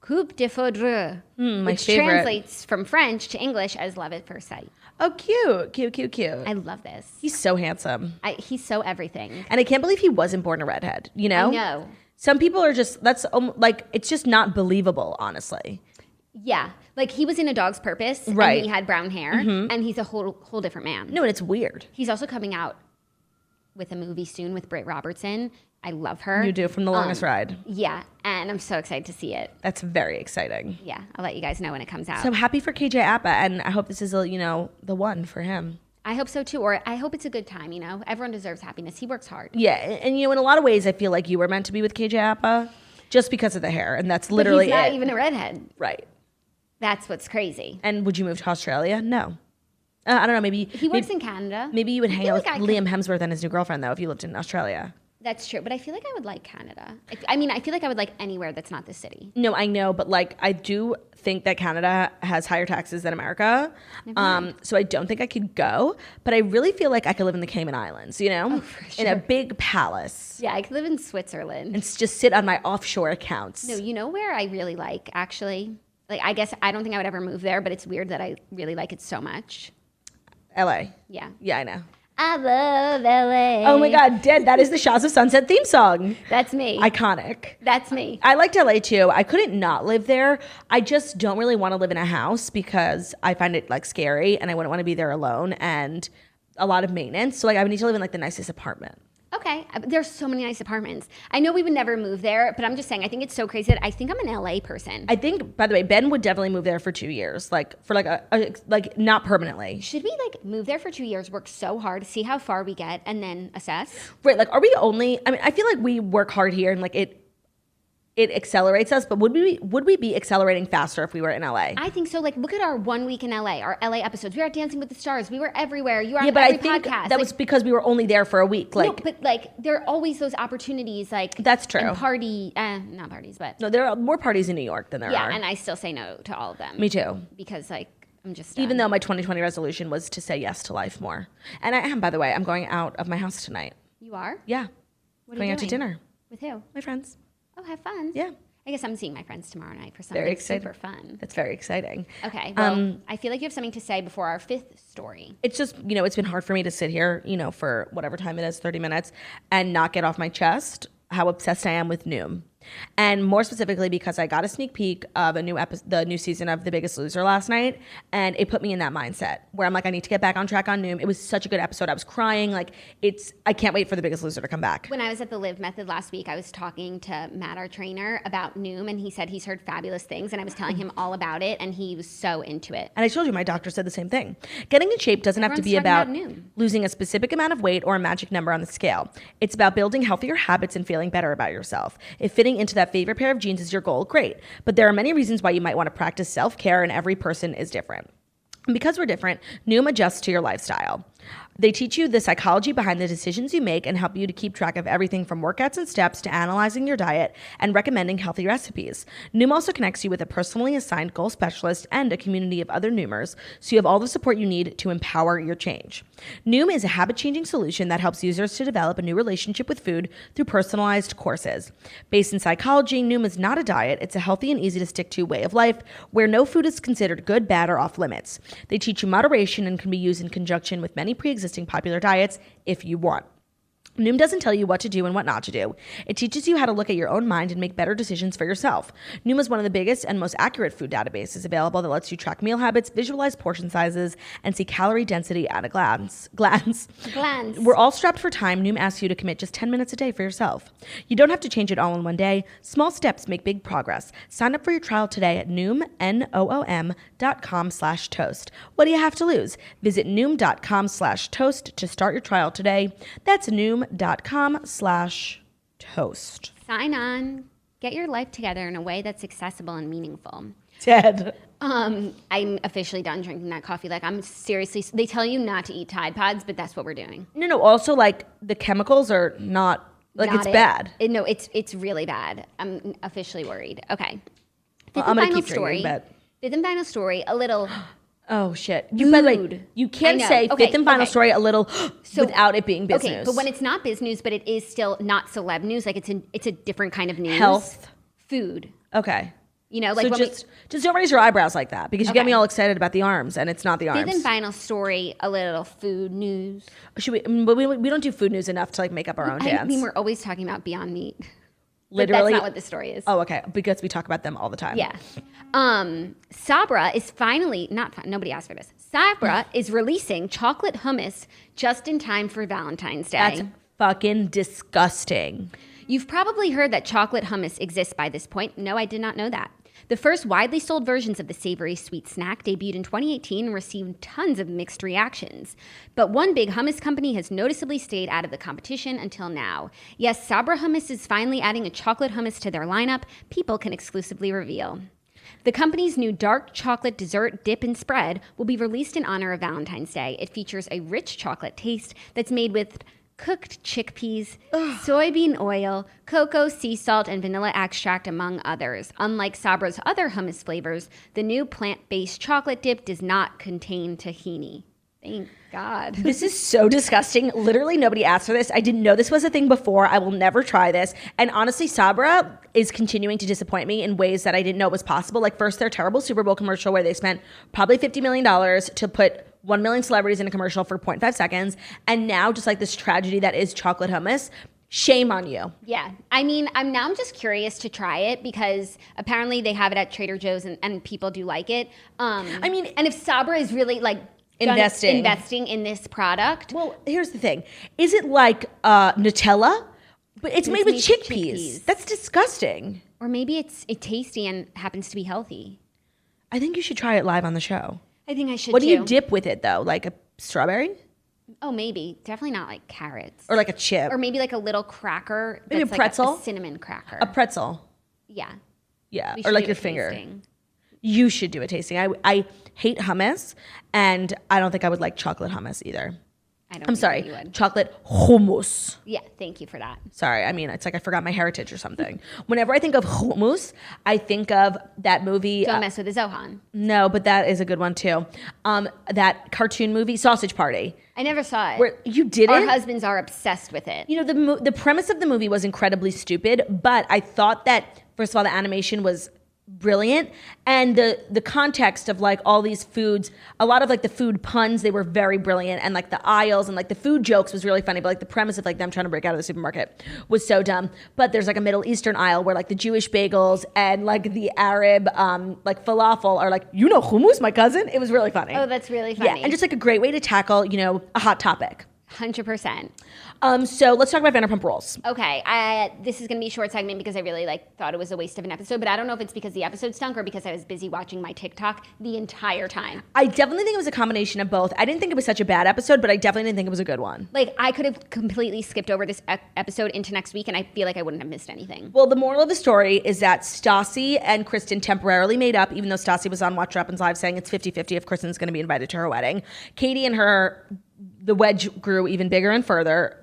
Coupe de foudre, which favorite. Translates from French to English as love at first sight. Oh, cute. I love this. He's so handsome. He's so everything. And I can't believe he wasn't born a redhead, you know? I know. Some people are just, like, it's just not believable, honestly. Yeah. Like, he was in A Dog's Purpose, right. And he had brown hair, and he's a whole different man. No, and it's weird. He's also coming out with a movie soon with Britt Robertson. I love her. You do, from The Longest Ride. Yeah, and I'm so excited to see it. That's very exciting. Yeah, I'll let you guys know when it comes out. So I'm happy for KJ Apa, and I hope this is, the one for him. I hope so too, or I hope it's a good time, Everyone deserves happiness. He works hard. Yeah, and in a lot of ways, I feel like you were meant to be with KJ Apa just because of the hair, and that's literally But he's not even a redhead. Right. That's what's crazy. And would you move to Australia? No. I don't know, maybe... He works in Canada. Maybe you would hang out with Liam Hemsworth and his new girlfriend, though, if you lived in Australia. That's true, but I feel like I would like Canada. I mean, I feel like I would like anywhere that's not this city. No, I know, but I do think that Canada has higher taxes than America. So I don't think I could go, but I really feel like I could live in the Cayman Islands, Oh, for sure. In a big palace. Yeah, I could live in Switzerland. And just sit on my offshore accounts. No, you know where I really like, actually? Like, I guess I don't think I would ever move there, but it's weird that I really like it so much. LA. Yeah. Yeah, I know. I love LA. Oh my God, dead. That is the Shahs of Sunset theme song. That's me. Iconic. That's me. I liked LA too. I couldn't not live there. I just don't really want to live in a house because I find it scary and I wouldn't want to be there alone and a lot of maintenance. So I would need to live in the nicest apartment. Okay. There's so many nice apartments. I know we would never move there, but I'm just saying, I think it's so crazy that I think I'm an LA person. I think, by the way, Ben would definitely move there for 2 years, for not permanently. Should we move there for 2 years, work so hard, see how far we get, and then assess? Right. Are we only, I feel like we work hard here and it accelerates us, but would we be accelerating faster if we were in LA? I think so. Look at our 1 week in LA, our LA episodes. We were at Dancing with the Stars. We were everywhere. You were on every I think podcast. That was because we were only there for a week. No, but there are always those opportunities. That's true. And not parties, but no, there are more parties in New York than there are. Yeah, and I still say no to all of them. Me too. Because I'm just even though my 2020 resolution was to say yes to life more, and I am. By the way, I'm going out of my house tonight. You are? Yeah. What are going you out to doing? dinner With who? My friends. Oh, have fun. Yeah. I guess I'm seeing my friends tomorrow night for something Very exciting. super fun. That's very exciting. Okay. Well, I feel like you have something to say before our fifth story. It's just, it's been hard for me to sit here, for whatever time it is, 30 minutes, and not get off my chest how obsessed I am with Noom. And more specifically because I got a sneak peek of the new season of The Biggest Loser last night, and it put me in that mindset where I'm like, I need to get back on track on Noom. It was such a good episode. I was crying. Like, I can't wait for The Biggest Loser to come back. When I was at the Live Method last week, I was talking to Matt, our trainer, about Noom, and he said he's heard fabulous things, and I was telling him all about it, and he was so into it. And I told you, my doctor said the same thing. Getting in shape doesn't have to be about losing a specific amount of weight or a magic number on the scale. It's about building healthier habits and feeling better about yourself. If fitting into that favorite pair of jeans is your goal, great. But there are many reasons why you might want to practice self-care, and every person is different. And because we're different, Noom adjusts to your lifestyle. They teach you the psychology behind the decisions you make and help you to keep track of everything from workouts and steps to analyzing your diet and recommending healthy recipes. Noom also connects you with a personally assigned goal specialist and a community of other Noomers, so you have all the support you need to empower your change. Noom is a habit-changing solution that helps users to develop a new relationship with food through personalized courses. Based in psychology, Noom is not a diet. It's a healthy and easy-to-stick-to way of life where no food is considered good, bad, or off limits. They teach you moderation and can be used in conjunction with many pre-existing popular diets if you want. Noom doesn't tell you what to do and what not to do. It teaches you how to look at your own mind and make better decisions for yourself. Noom is one of the biggest and most accurate food databases available that lets you track meal habits, visualize portion sizes, and see calorie density at a glance. We're all strapped for time. Noom asks you to commit just 10 minutes a day for yourself. You don't have to change it all in one day. Small steps make big progress. Sign up for your trial today at Noom, Noom.com/toast. What do you have to lose? Visit Noom.com/toast to start your trial today. That's Noom.com/toast. Sign on. Get your life together in a way that's accessible and meaningful. Dead. I'm officially done drinking that coffee. Like, I'm seriously, they tell you not to eat Tide Pods, but that's what we're doing. No. Also, like, the chemicals are not, like, it's bad. No, it's really bad. I'm officially worried. Okay. I'm going to keep drinking, but... Fifth and final story, a little... Oh, shit. By the way, you can't say fifth and final story a little without it being biz news. Okay, but when it's not biz news, but it is still not celeb news, like it's a different kind of news. Health. Food. Okay. You know, like so just don't raise your eyebrows like that because you get me all excited about the arms and it's not the arms. Fifth and final story, a little food news. Should we? But we don't do food news enough to like make up our own dance. I mean, we're always talking about Beyond Meat. Literally, but that's not what the story is. Oh, okay. Because we talk about them all the time. Yeah. Sabra is finally nobody asked for this. Sabra is releasing chocolate hummus just in time for Valentine's Day. That's fucking disgusting. You've probably heard that chocolate hummus exists by this point. No, I did not know that. The first widely sold versions of the savory sweet snack debuted in 2018 and received tons of mixed reactions. But one big hummus company has noticeably stayed out of the competition until now. Yes, Sabra Hummus is finally adding a chocolate hummus to their lineup. People can exclusively reveal. The company's new dark chocolate dessert dip and spread will be released in honor of Valentine's Day. It features a rich chocolate taste that's made with cooked chickpeas, soybean oil, cocoa, sea salt, and vanilla extract, among others. Unlike Sabra's other hummus flavors, the new plant-based chocolate dip does not contain tahini. Thank God. This is so disgusting. Literally nobody asked for this. I didn't know this was a thing before. I will never try this. And honestly, Sabra is continuing to disappoint me in ways that I didn't know was possible. Like first, their terrible Super Bowl commercial where they spent probably $50 million to put 1 million celebrities in a commercial for 0.5 seconds. And now just like this tragedy that is chocolate hummus. Shame on you. Yeah. I mean, I'm just curious to try it because apparently they have it at Trader Joe's and people do like it. I mean, and if Sabra is really like investing in this product. Well, here's the thing. Is it like Nutella? But it's made with chickpeas. That's disgusting. Or maybe it's tasty and happens to be healthy. I think you should try it live on the show. I think I should What do you dip with it though? Like a strawberry? Oh, maybe. Definitely not like carrots. Or like a chip. Or maybe like a little cracker. Maybe that's a pretzel? Like a cinnamon cracker. A pretzel. Yeah. Yeah. Or like your finger. Tasting. You should do a tasting. I hate hummus, and I don't think I would like chocolate hummus either. I'm sorry, you would. Chocolate hummus. Yeah, thank you for that. Sorry, I mean, it's like I forgot my heritage or something. Whenever I think of hummus, I think of that movie. Don't mess with the Zohan. No, but that is a good one too. That cartoon movie, Sausage Party. I never saw it. Where you didn't? Our husbands are obsessed with it. You know, the premise of the movie was incredibly stupid, but I thought that, first of all, the animation was brilliant, and the context of like all these foods, a lot of like the food puns, they were very brilliant, and like the aisles and like the food jokes was really funny, but like the premise of like them trying to break out of the supermarket was so dumb. But there's like a Middle Eastern aisle where like the Jewish bagels and like the Arab like falafel are like, you know, hummus, my cousin. It was really funny. Oh, that's really funny. Yeah, and just like a great way to tackle, you know, a hot topic. 100%. So let's talk about Vanderpump Rules. Okay, this is going to be a short segment because I really thought it was a waste of an episode, but I don't know if it's because the episode stunk or because I was busy watching my TikTok the entire time. I definitely think it was a combination of both. I didn't think it was such a bad episode, but I definitely didn't think it was a good one. Like, I could have completely skipped over this episode into next week, and I feel like I wouldn't have missed anything. Well, the moral of the story is that Stassi and Kristen temporarily made up, even though Stassi was on Watch What Happens Live saying it's 50-50 if Kristen's going to be invited to her wedding. Katie and her, the wedge grew even bigger and further.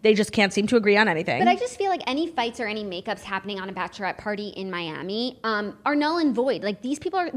They just can't seem to agree on anything. But I just feel like any fights or any makeups happening on a bachelorette party in Miami are null and void. Like, these people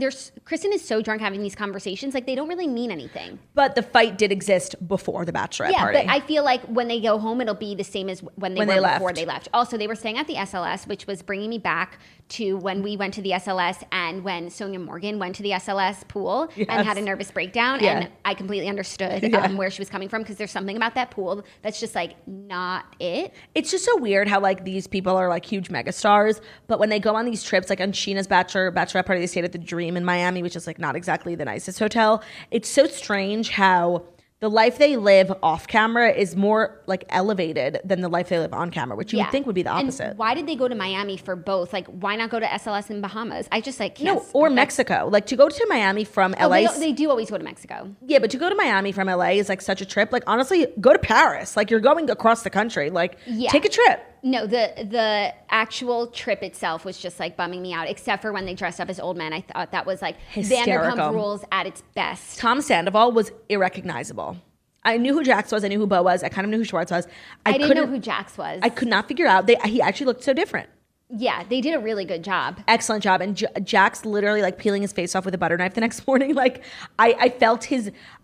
Kristen is so drunk having these conversations, like, they don't really mean anything. But the fight did exist before the bachelorette party. Yeah, but I feel like when they go home, it'll be the same as when they were before they left. Also, they were staying at the SLS, which was bringing me back to when we went to the SLS and when Sonia Morgan went to the SLS pool and had a nervous breakdown. Yeah. And I completely understood where she was coming from, because there's something about that pool that's just like not it. It's just so weird how like these people are like huge megastars, but when they go on these trips, like on Sheena's bachelorette party, they stayed at the Dream in Miami, which is like not exactly the nicest hotel. It's so strange how the life they live off camera is more like elevated than the life they live on camera, which you would think would be the opposite. And why did they go to Miami for both? Like, why not go to SLS in Bahamas? I just like can't. No, or Mexico. Like, to go to Miami from LA. They do always go to Mexico. Yeah, but to go to Miami from LA is like such a trip. Like, honestly, go to Paris. Like, you're going across the country. Like, take a trip. No, the actual trip itself was just like bumming me out, except for when they dressed up as old men. I thought that was like hysterical. Vanderpump Rules at its best. Tom Sandoval was irrecognizable. I knew who Jax was. I knew who Bo was. I kind of knew who Schwartz was. I didn't know who Jax was. I could not figure out. He actually looked so different. Yeah, they did a really good job. Excellent job. And Jax literally like peeling his face off with a butter knife the next morning. Like, I felt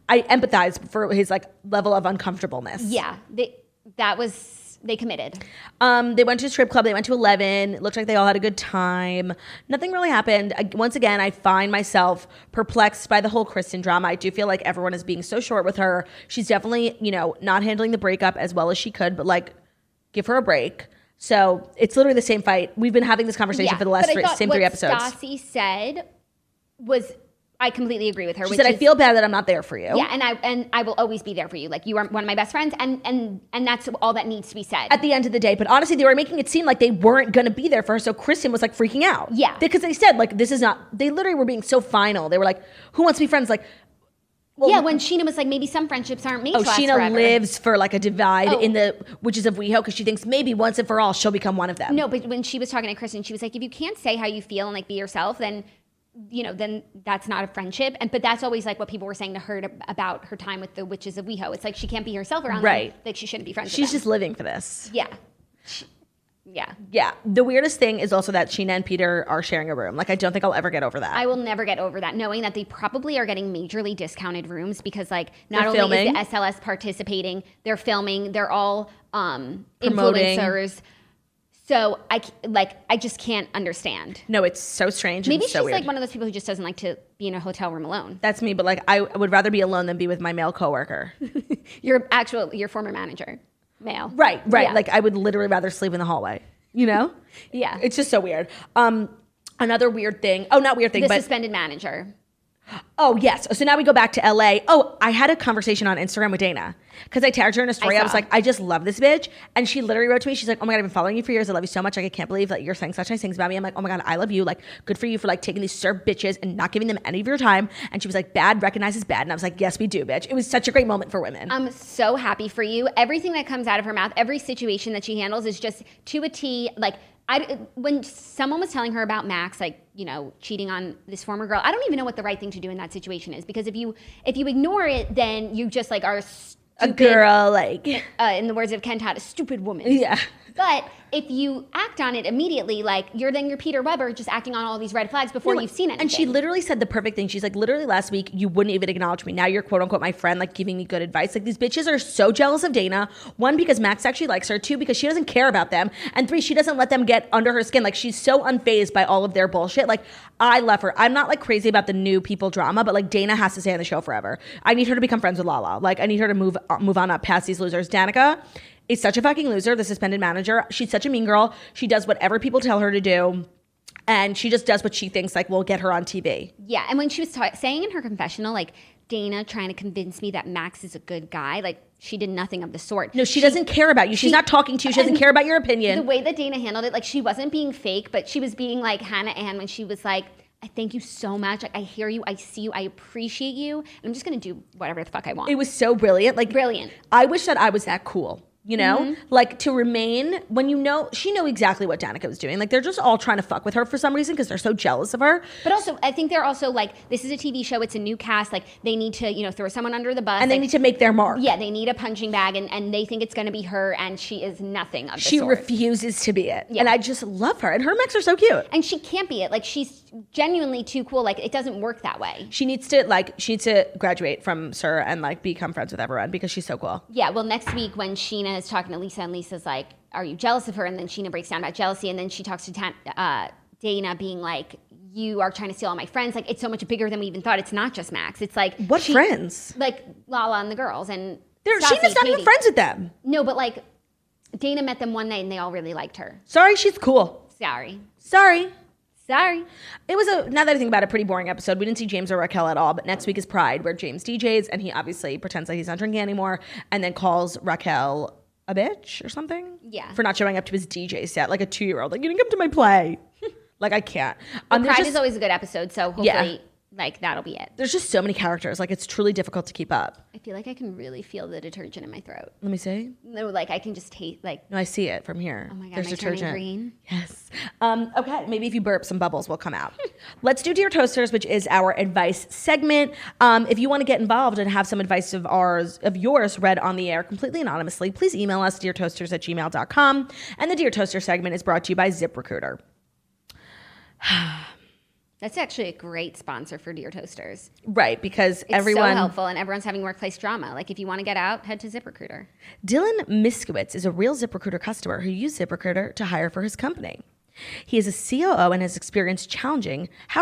I empathized for his like level of uncomfortableness. Yeah, they committed. They went to a strip club. They went to 11. It looked like they all had a good time. Nothing really happened. Once again, I find myself perplexed by the whole Kristen drama. I do feel like everyone is being so short with her. She's definitely, you know, not handling the breakup as well as she could, but like, give her a break. So it's literally the same fight. We've been having this conversation for the last three episodes. What Stassi said was, I completely agree with her. She said, I feel bad that I'm not there for you. Yeah, and I will always be there for you. Like, you are one of my best friends, and that's all that needs to be said. At the end of the day. But honestly, they were making it seem like they weren't going to be there for her, so Kristen was like freaking out. Yeah. Because they said, like, this is not, they literally were being so final. They were like, who wants to be friends? Like, well, yeah, when Sheena was like, maybe some friendships aren't made to last Sheena forever. lives for like a divide in the witches of WeHo, because she thinks maybe once and for all she'll become one of them. No, but when she was talking to Kristen, she was like, if you can't say how you feel and like be yourself, then, you know, then that's not a friendship. But that's always like what people were saying to her about her time with the witches of WeHo. It's like she can't be herself around them. Like, she shouldn't be friends with them. She's just living for this. Yeah. Yeah. The weirdest thing is also that Sheena and Peter are sharing a room. Like, I don't think I'll ever get over that. I will never get over that, knowing that they probably are getting majorly discounted rooms because, like, not only is the SLS participating, they're filming, they're all influencers. So I just can't understand. No, it's so strange. Maybe she's so like one of those people who just doesn't like to be in a hotel room alone. That's me, but like I would rather be alone than be with my male coworker. Your former manager, male. Right. Yeah. Like, I would literally rather sleep in the hallway. You know? Yeah. It's just so weird. Another weird thing. Oh, not weird thing, but the suspended manager. Oh, yes. So now we go back to LA. Oh, I had a conversation on Instagram with Dana because I tagged her in a story. I was like, I just love this bitch. And she literally wrote to me. She's like, oh my God, I've been following you for years. I love you so much. Like, I can't believe that you're saying such nice things about me. I'm like, oh my God, I love you. Like, good for you for like taking these served bitches and not giving them any of your time. And she was like, bad recognizes bad. And I was like, yes, we do, bitch. It was such a great moment for women. I'm so happy for you. Everything that comes out of her mouth, every situation that she handles is just to a T. Like, when someone was telling her about Max, like, you know, cheating on this former girl, I don't even know what the right thing to do in that situation is, because if you ignore it, then you just like are a girl, like in the words of Ken Todd, a stupid woman. Yeah. But if you act on it immediately, like you're Peter Weber just acting on all these red flags before you've seen anything. And she literally said the perfect thing. She's like, literally last week, you wouldn't even acknowledge me. Now you're quote unquote my friend, like giving me good advice. Like these bitches are so jealous of Dana. One, because Max actually likes her. Two, because she doesn't care about them. And three, she doesn't let them get under her skin. Like she's so unfazed by all of their bullshit. Like I love her. I'm not like crazy about the new people drama, but like Dana has to stay on the show forever. I need her to become friends with Lala. Like I need her to move on up past these losers. Danica is such a fucking loser, the suspended manager. She's such a mean girl. She does whatever people tell her to do. And she just does what she thinks like will get her on TV. Yeah, and when she was saying in her confessional, like, Dana trying to convince me that Max is a good guy, like, she did nothing of the sort. No, she doesn't care about you. She's not talking to you. She doesn't care about your opinion. The way that Dana handled it, like, she wasn't being fake, but she was being like Hannah Ann when she was like, I thank you so much. Like, I hear you. I see you. I appreciate you. And I'm just going to do whatever the fuck I want. It was so brilliant. Like, brilliant. I wish that I was that cool. You know, like to remain when she knew exactly what Danica was doing. Like they're just all trying to fuck with her for some reason because they're so jealous of her. But also, I think they're also like, this is a TV show. It's a new cast. Like they need to, throw someone under the bus. And they need to make their mark. Yeah, they need a punching bag and they think it's going to be her and she is nothing of the sort. She refuses to be it. Yeah. And I just love her. And her and Max are so cute. And she can't be it. Like she's genuinely too cool. Like it doesn't work that way. She needs to graduate from SUR and like become friends with everyone because she's so cool. Yeah, well next week when Sheena is talking to Lisa and Lisa's like, are you jealous of her? And then Sheena breaks down about jealousy. And then she talks to Dana being like, you are trying to steal all my friends. Like, it's so much bigger than we even thought. It's not just Max. It's like... What friends? Like, Lala and the girls. And Sheena's not even friends with them. No, but like, Dana met them one night and they all really liked her. Sorry, she's cool. Sorry. It was now that I think about it, a pretty boring episode. We didn't see James or Raquel at all, but next week is Pride, where James DJs, and he obviously pretends like he's not drinking anymore, and then calls Raquel a bitch or something. Yeah. For not showing up to his DJ set, like a 2-year-old. Like, you didn't come to my play. Like, I can't. Pride is always a good episode, so hopefully, like, that'll be it. There's just so many characters. Like, it's truly difficult to keep up. I feel like I can really feel the detergent in my throat. Let me see. No, like, I can just taste, like... No, I see it from here. Oh my God, there's detergent. Green? Yes. Okay, maybe if you burp, some bubbles will come out. Let's do Dear Toasters, which is our advice segment. If you want to get involved and have some advice of yours read on the air completely anonymously, please email us, deartoasters@gmail.com. And the Dear Toaster segment is brought to you by ZipRecruiter. That's actually a great sponsor for Dear Toasters. Right, because it's everyone... so helpful and everyone's having workplace drama. Like if you want to get out, head to ZipRecruiter. Dylan Miskowitz is a real ZipRecruiter customer who used ZipRecruiter to hire for his company. He is a COO and has experienced how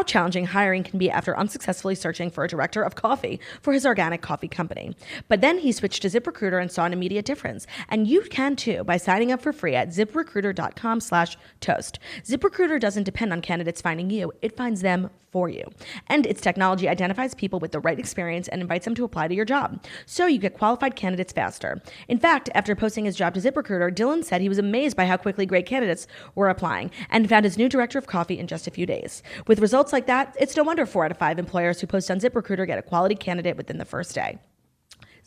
challenging hiring can be after unsuccessfully searching for a director of coffee for his organic coffee company. But then he switched to ZipRecruiter and saw an immediate difference. And you can too by signing up for free at ziprecruiter.com/toast. ZipRecruiter doesn't depend on candidates finding you. It finds them for you. And its technology identifies people with the right experience and invites them to apply to your job. So you get qualified candidates faster. In fact, after posting his job to ZipRecruiter, Dylan said he was amazed by how quickly great candidates were applying and found his new director of coffee in just a few days. With results like that, it's no wonder 4 out of 5 employers who post on ZipRecruiter get a quality candidate within the first day.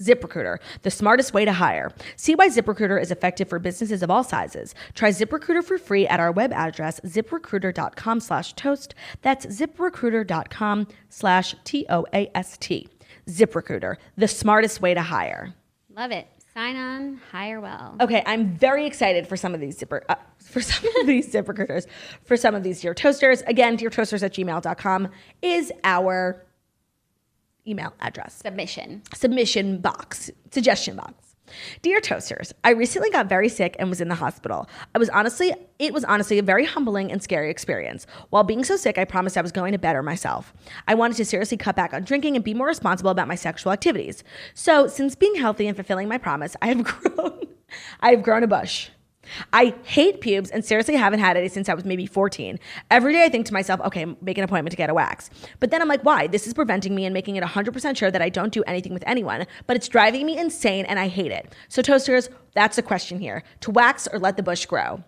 ZipRecruiter, the smartest way to hire. See why ZipRecruiter is effective for businesses of all sizes. Try ZipRecruiter for free at our web address, ziprecruiter.com/toast. That's ziprecruiter.com/TOAST. ZipRecruiter, the smartest way to hire. Love it. Sign on, hire well. Okay, I'm very excited for some of these ZipRecruiters, for some of these Dear Toasters. Again, deartoasters@gmail.com is our email address. Submission box. Suggestion box. Dear Toasters, I recently got very sick and was in the hospital. It was honestly a very humbling and scary experience. While being so sick, I promised I was going to better myself. I wanted to seriously cut back on drinking and be more responsible about my sexual activities. So, since being healthy and fulfilling my promise, I have grown a bush. I hate pubes and seriously haven't had any since I was maybe 14. Every day I think to myself, okay, make an appointment to get a wax. But then I'm like, why? This is preventing me and making it 100% sure that I don't do anything with anyone, but it's driving me insane and I hate it. So Toasters, that's the question here. To wax or let the bush grow?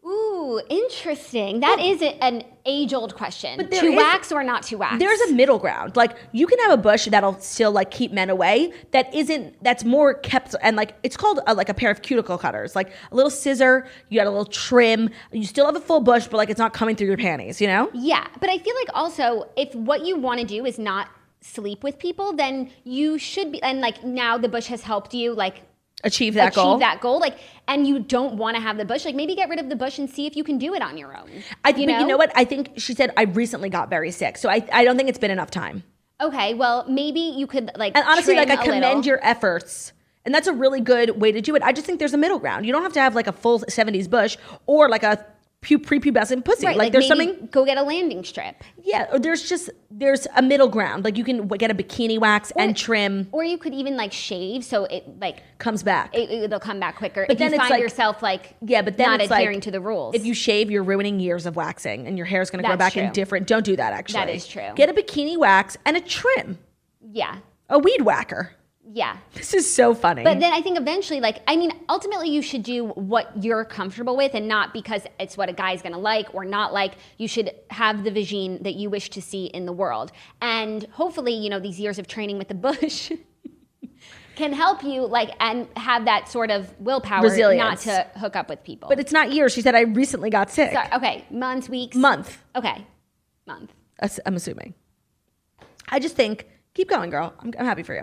Ooh, interesting. That is an age-old question. But to wax or not to wax? There's a middle ground. Like, you can have a bush that'll still, like, keep men away that's more kept, and, like, it's called, a pair of cuticle cutters. Like, a little scissor, you got a little trim, you still have a full bush, but, like, it's not coming through your panties, you know? Yeah, but I feel like also, if what you want to do is not sleep with people, then you should be, and like now the bush has helped you like achieve that goal. Like, and you don't want to have the bush, like maybe get rid of the bush and see if you can do it on your own. But you know what? I think she said, I recently got very sick. So I don't think it's been enough time. Okay, well, maybe you could like, and honestly, like I commend your efforts. And that's a really good way to do it. I just think there's a middle ground. You don't have to have like a full 70s bush or like a prepubescent pussy. Right, like there's something. Go get a landing strip. Yeah, or there's a middle ground. Like you can get a bikini wax and trim. Or you could even like shave so it like comes back. It'll come back quicker. But if then you it's find like, yourself like but then not it's adhering like, to the rules. If you shave, you're ruining years of waxing and your hair is going to grow back in different. Don't do that actually. That is true. Get a bikini wax and a trim. Yeah. A weed whacker. Yeah. This is so funny. But then I think eventually, like, I mean, ultimately you should do what you're comfortable with and not because it's what a guy's going to like or not like. You should have the vision that you wish to see in the world. And hopefully, you know, these years of training with the bush can help you, like, and have that sort of willpower resilience. Not to hook up with people. But it's not years. She said, I recently got sick. Sorry, okay. Months, weeks? Month. Okay. Month. I'm assuming. I just think, keep going, girl. I'm happy for you.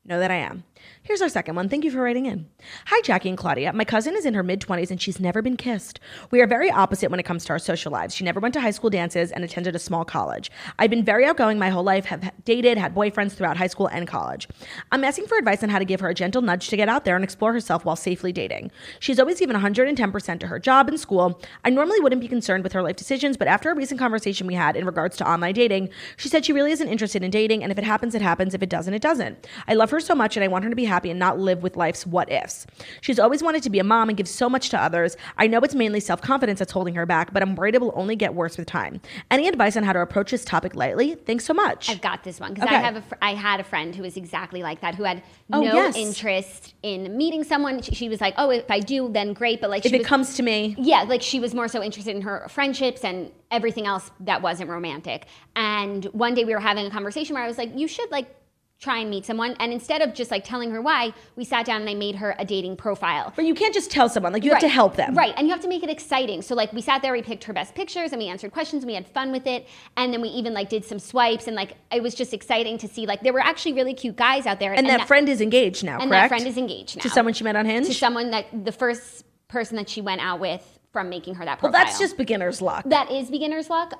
Know that I am. Here's our second one. Thank you for writing in. Hi, Jackie and Claudia. My cousin is in her mid-20s and she's never been kissed. We are very opposite when it comes to our social lives. She never went to high school dances and attended a small college. I've been very outgoing my whole life, have dated, had boyfriends throughout high school and college. I'm asking for advice on how to give her a gentle nudge to get out there and explore herself while safely dating. She's always given 110% to her job and school. I normally wouldn't be concerned with her life decisions, but after a recent conversation we had in regards to online dating, she said she really isn't interested in dating, and if it happens, it happens. If it doesn't, it doesn't. I love her so much and I want her to be happy and not live with life's what ifs. She's always wanted to be a mom and give so much to others. I know it's mainly self-confidence that's holding her back, but I'm worried it will only get worse with time. Any advice on how to approach this topic lightly? Thanks so much. I've got this one because I had a friend who was exactly like that, who had no interest in meeting someone. She was like, oh, if I do, then great. But like, if it comes to me. Yeah, like she was more so interested in her friendships and everything else that wasn't romantic. And one day we were having a conversation where I was like, you should like try and meet someone. And instead of just like telling her why, we sat down and I made her a dating profile. But you can't just tell someone, like you have to help them. Right, and you have to make it exciting. So like we sat there, we picked her best pictures and we answered questions and we had fun with it. And then we even like did some swipes and like it was just exciting to see like there were actually really cute guys out there. And that friend is engaged now, and correct? That friend is engaged now. To someone she met on Hinge? To someone that the first person that she went out with from making her that profile. Well, that's just beginner's luck. That is beginner's luck.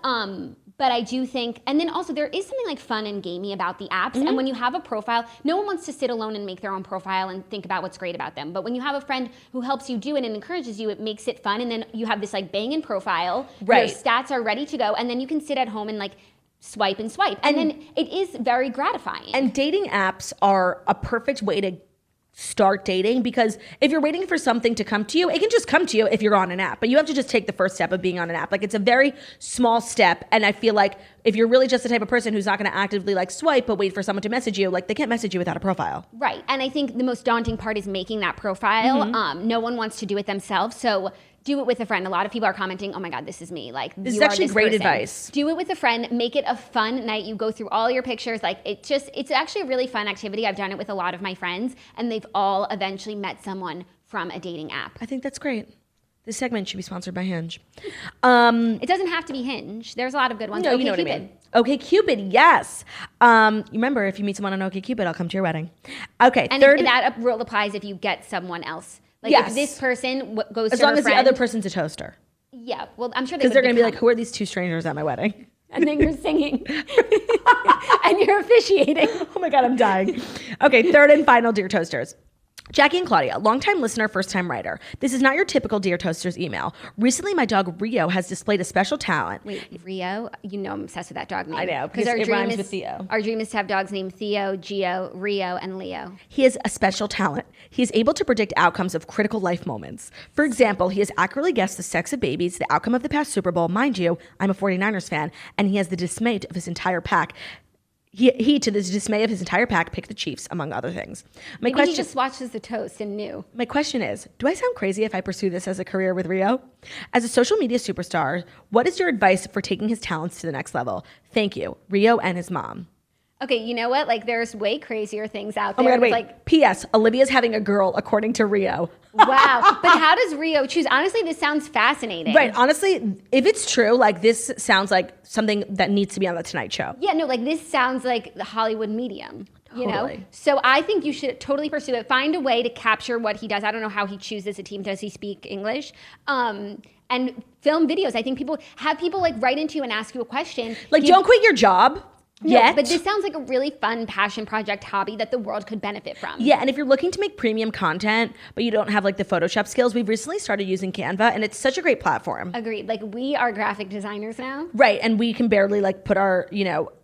But I do think, and then also there is something like fun and gamey about the apps. Mm-hmm. And when you have a profile, no one wants to sit alone and make their own profile and think about what's great about them. But when you have a friend who helps you do it and encourages you, it makes it fun. And then you have this like banging profile. Right. Your stats are ready to go. And then you can sit at home and like swipe and swipe. And then it is very gratifying. And dating apps are a perfect way to start dating, because if you're waiting for something to come to you, it can just come to you if you're on an app, but you have to just take the first step of being on an app. Like it's a very small step. And I feel like if you're really just the type of person who's not going to actively like swipe, but wait for someone to message you, like they can't message you without a profile. Right. And I think the most daunting part is making that profile. Mm-hmm. No one wants to do it themselves. So do it with a friend. A lot of people are commenting, oh my God, this is me. Like, this is actually great advice. Do it with a friend. Make it a fun night. You go through all your pictures. Like, it's actually a really fun activity. I've done it with a lot of my friends, and they've all eventually met someone from a dating app. I think that's great. This segment should be sponsored by Hinge. It doesn't have to be Hinge. There's a lot of good ones. No, you know what I mean. Okay, Cupid, yes. You remember, if you meet someone on Okay Cupid, I'll come to your wedding. Okay, and that rule applies if you get someone else. Like if this person goes to her friend. As long as the other person's a toaster. Yeah, well, I'm sure because they're going to be like, who are these two strangers at my wedding? And then you're singing. And you're officiating. Oh my God, I'm dying. Okay, third and final, Dear Toasters. Jackie and Claudia, longtime listener, first-time writer. This is not your typical Dear Toasters email. Recently, my dog Rio has displayed a special talent. Wait, Rio? You know I'm obsessed with that dog name. I know, because it rhymes with Theo. Our dream is to have dogs named Theo, Gio, Rio, and Leo. He has a special talent. He is able to predict outcomes of critical life moments. For example, he has accurately guessed the sex of babies, the outcome of the past Super Bowl. Mind you, I'm a 49ers fan, and he has the dismay of his entire pack. He, to the dismay of his entire pack, picked the Chiefs, among other things. Maybe he just watches the toast and knew. My question is, do I sound crazy if I pursue this as a career with Rio? As a social media superstar, what is your advice for taking his talents to the next level? Thank you, Rio and his mom. Okay, you know what? Like, there's way crazier things out Oh there. my God, wait. Like, P.S. Olivia's having a girl, according to Rio. wow. But how does Rio choose? Honestly, this sounds fascinating. Right. Honestly, if it's true, like this sounds like something that needs to be on the Tonight Show. Yeah, no, like this sounds like the Hollywood medium. You Totally. know? So I think you should totally pursue it. Find a way to capture what he does. I don't know how he chooses a team. Does he speak English? And film videos. I think people like write into you and ask you a question. Like, don't quit your job. No, but this sounds like a really fun passion project hobby that the world could benefit from. Yeah, and if you're looking to make premium content, but you don't have like the Photoshop skills, we've recently started using Canva, and it's such a great platform. Agreed. Like, we are graphic designers now. Right, and we can barely like put our,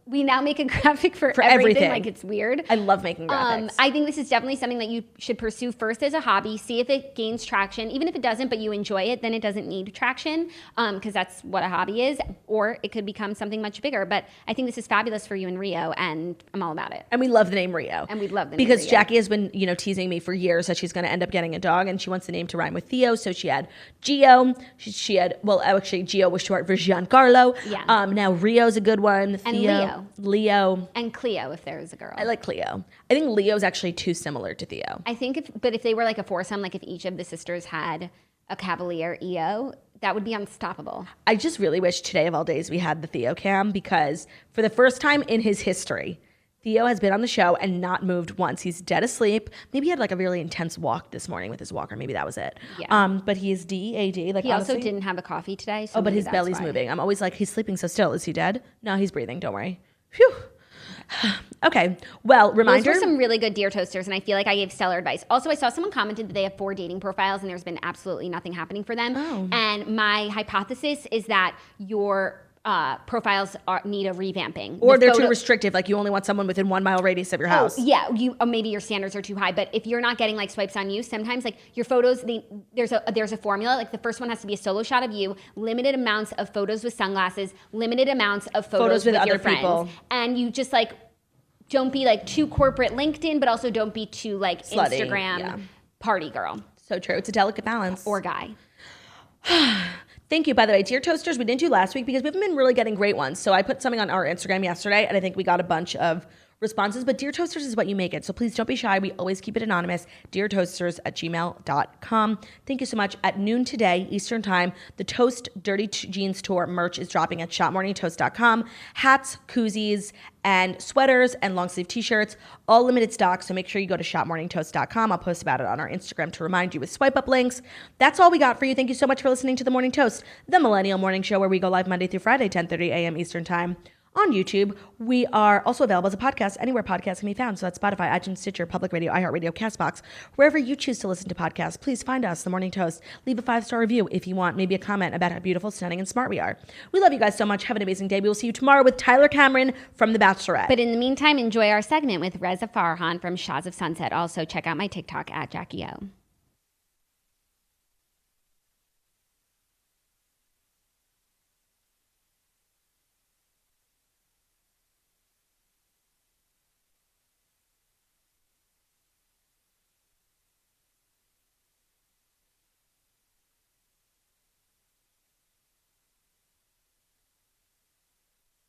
we now make a graphic for everything. Like, it's weird. I love making graphics. I think this is definitely something that you should pursue first as a hobby. See if it gains traction. Even if it doesn't, but you enjoy it, then it doesn't need traction, because that's what a hobby is. Or it could become something much bigger. But I think this is fabulous for you in Rio, and I'm all about it. And we love the name Rio. And we love the name because Rio. Jackie has been, teasing me for years that she's going to end up getting a dog, and she wants the name to rhyme with Theo. So she had Gio. She had, actually, Gio was short for Giancarlo. Yeah. Now Rio's a good one. And Theo. Leo. And Cleo, if there is a girl. I like Cleo. I think Leo's actually too similar to Theo. I think if they were like a foursome, like if each of the sisters had a Cavalier EO, that would be unstoppable. I just really wish today of all days we had the Theo cam, because for the first time in his history, Theo has been on the show and not moved once. He's dead asleep. Maybe he had like a really intense walk this morning with his walker. Maybe that was it. Yeah. But he is DAD. Like, he honestly, also didn't have a coffee today. So but his belly's moving. I'm always like, he's sleeping so still. Is he dead? No, he's breathing. Don't worry. Phew. Okay. Well, reminder. Those were some really good deer toasters, and I feel like I gave stellar advice. Also, I saw someone commented that they have 4 dating profiles, and there's been absolutely nothing happening for them. Oh. And my hypothesis is that your profiles need a revamping. Or they're too restrictive, like you only want someone within 1 mile radius of your house. Yeah, maybe your standards are too high. But if you're not getting like swipes on you, sometimes like your photos, there's a formula. Like the first one has to be a solo shot of you, limited amounts of photos with sunglasses, limited amounts of photos with other your friends, people. and you just like don't be like too corporate LinkedIn, but also don't be too like slutty, Instagram party girl. So true. It's a delicate balance. Or guy. Thank you. By the way, Dear Toasters, we didn't do last week because we haven't been really getting great ones. So I put something on our Instagram yesterday, and I think we got a bunch of responses. But Dear Toasters is what you make it. So please don't be shy. We always keep it anonymous. DearToasters@gmail.com. Thank you so much. At noon today, Eastern Time, the Toast Dirty Jeans Tour merch is dropping at shopmorningtoast.com. Hats, koozies, and sweaters and long sleeve t-shirts, all limited stock. So make sure you go to shopmorningtoast.com. I'll post about it on our Instagram to remind you with swipe up links. That's all we got for you. Thank you so much for listening to The Morning Toast, the millennial morning show where we go live Monday through Friday, 10:30 a.m. Eastern Time on YouTube. We are also available as a podcast anywhere podcasts can be found. So that's Spotify, iTunes, Stitcher, Public Radio, iHeartRadio, CastBox, wherever you choose to listen to podcasts. Please find us, The Morning Toast. Leave a 5-star review if you want, maybe a comment about how beautiful, stunning, and smart we are. We love you guys so much. Have an amazing day. We will see you tomorrow with Tyler Cameron from The Bachelorette. But in the meantime, enjoy our segment with Reza Farhan from Shahs of Sunset. Also, check out my TikTok @JackieO.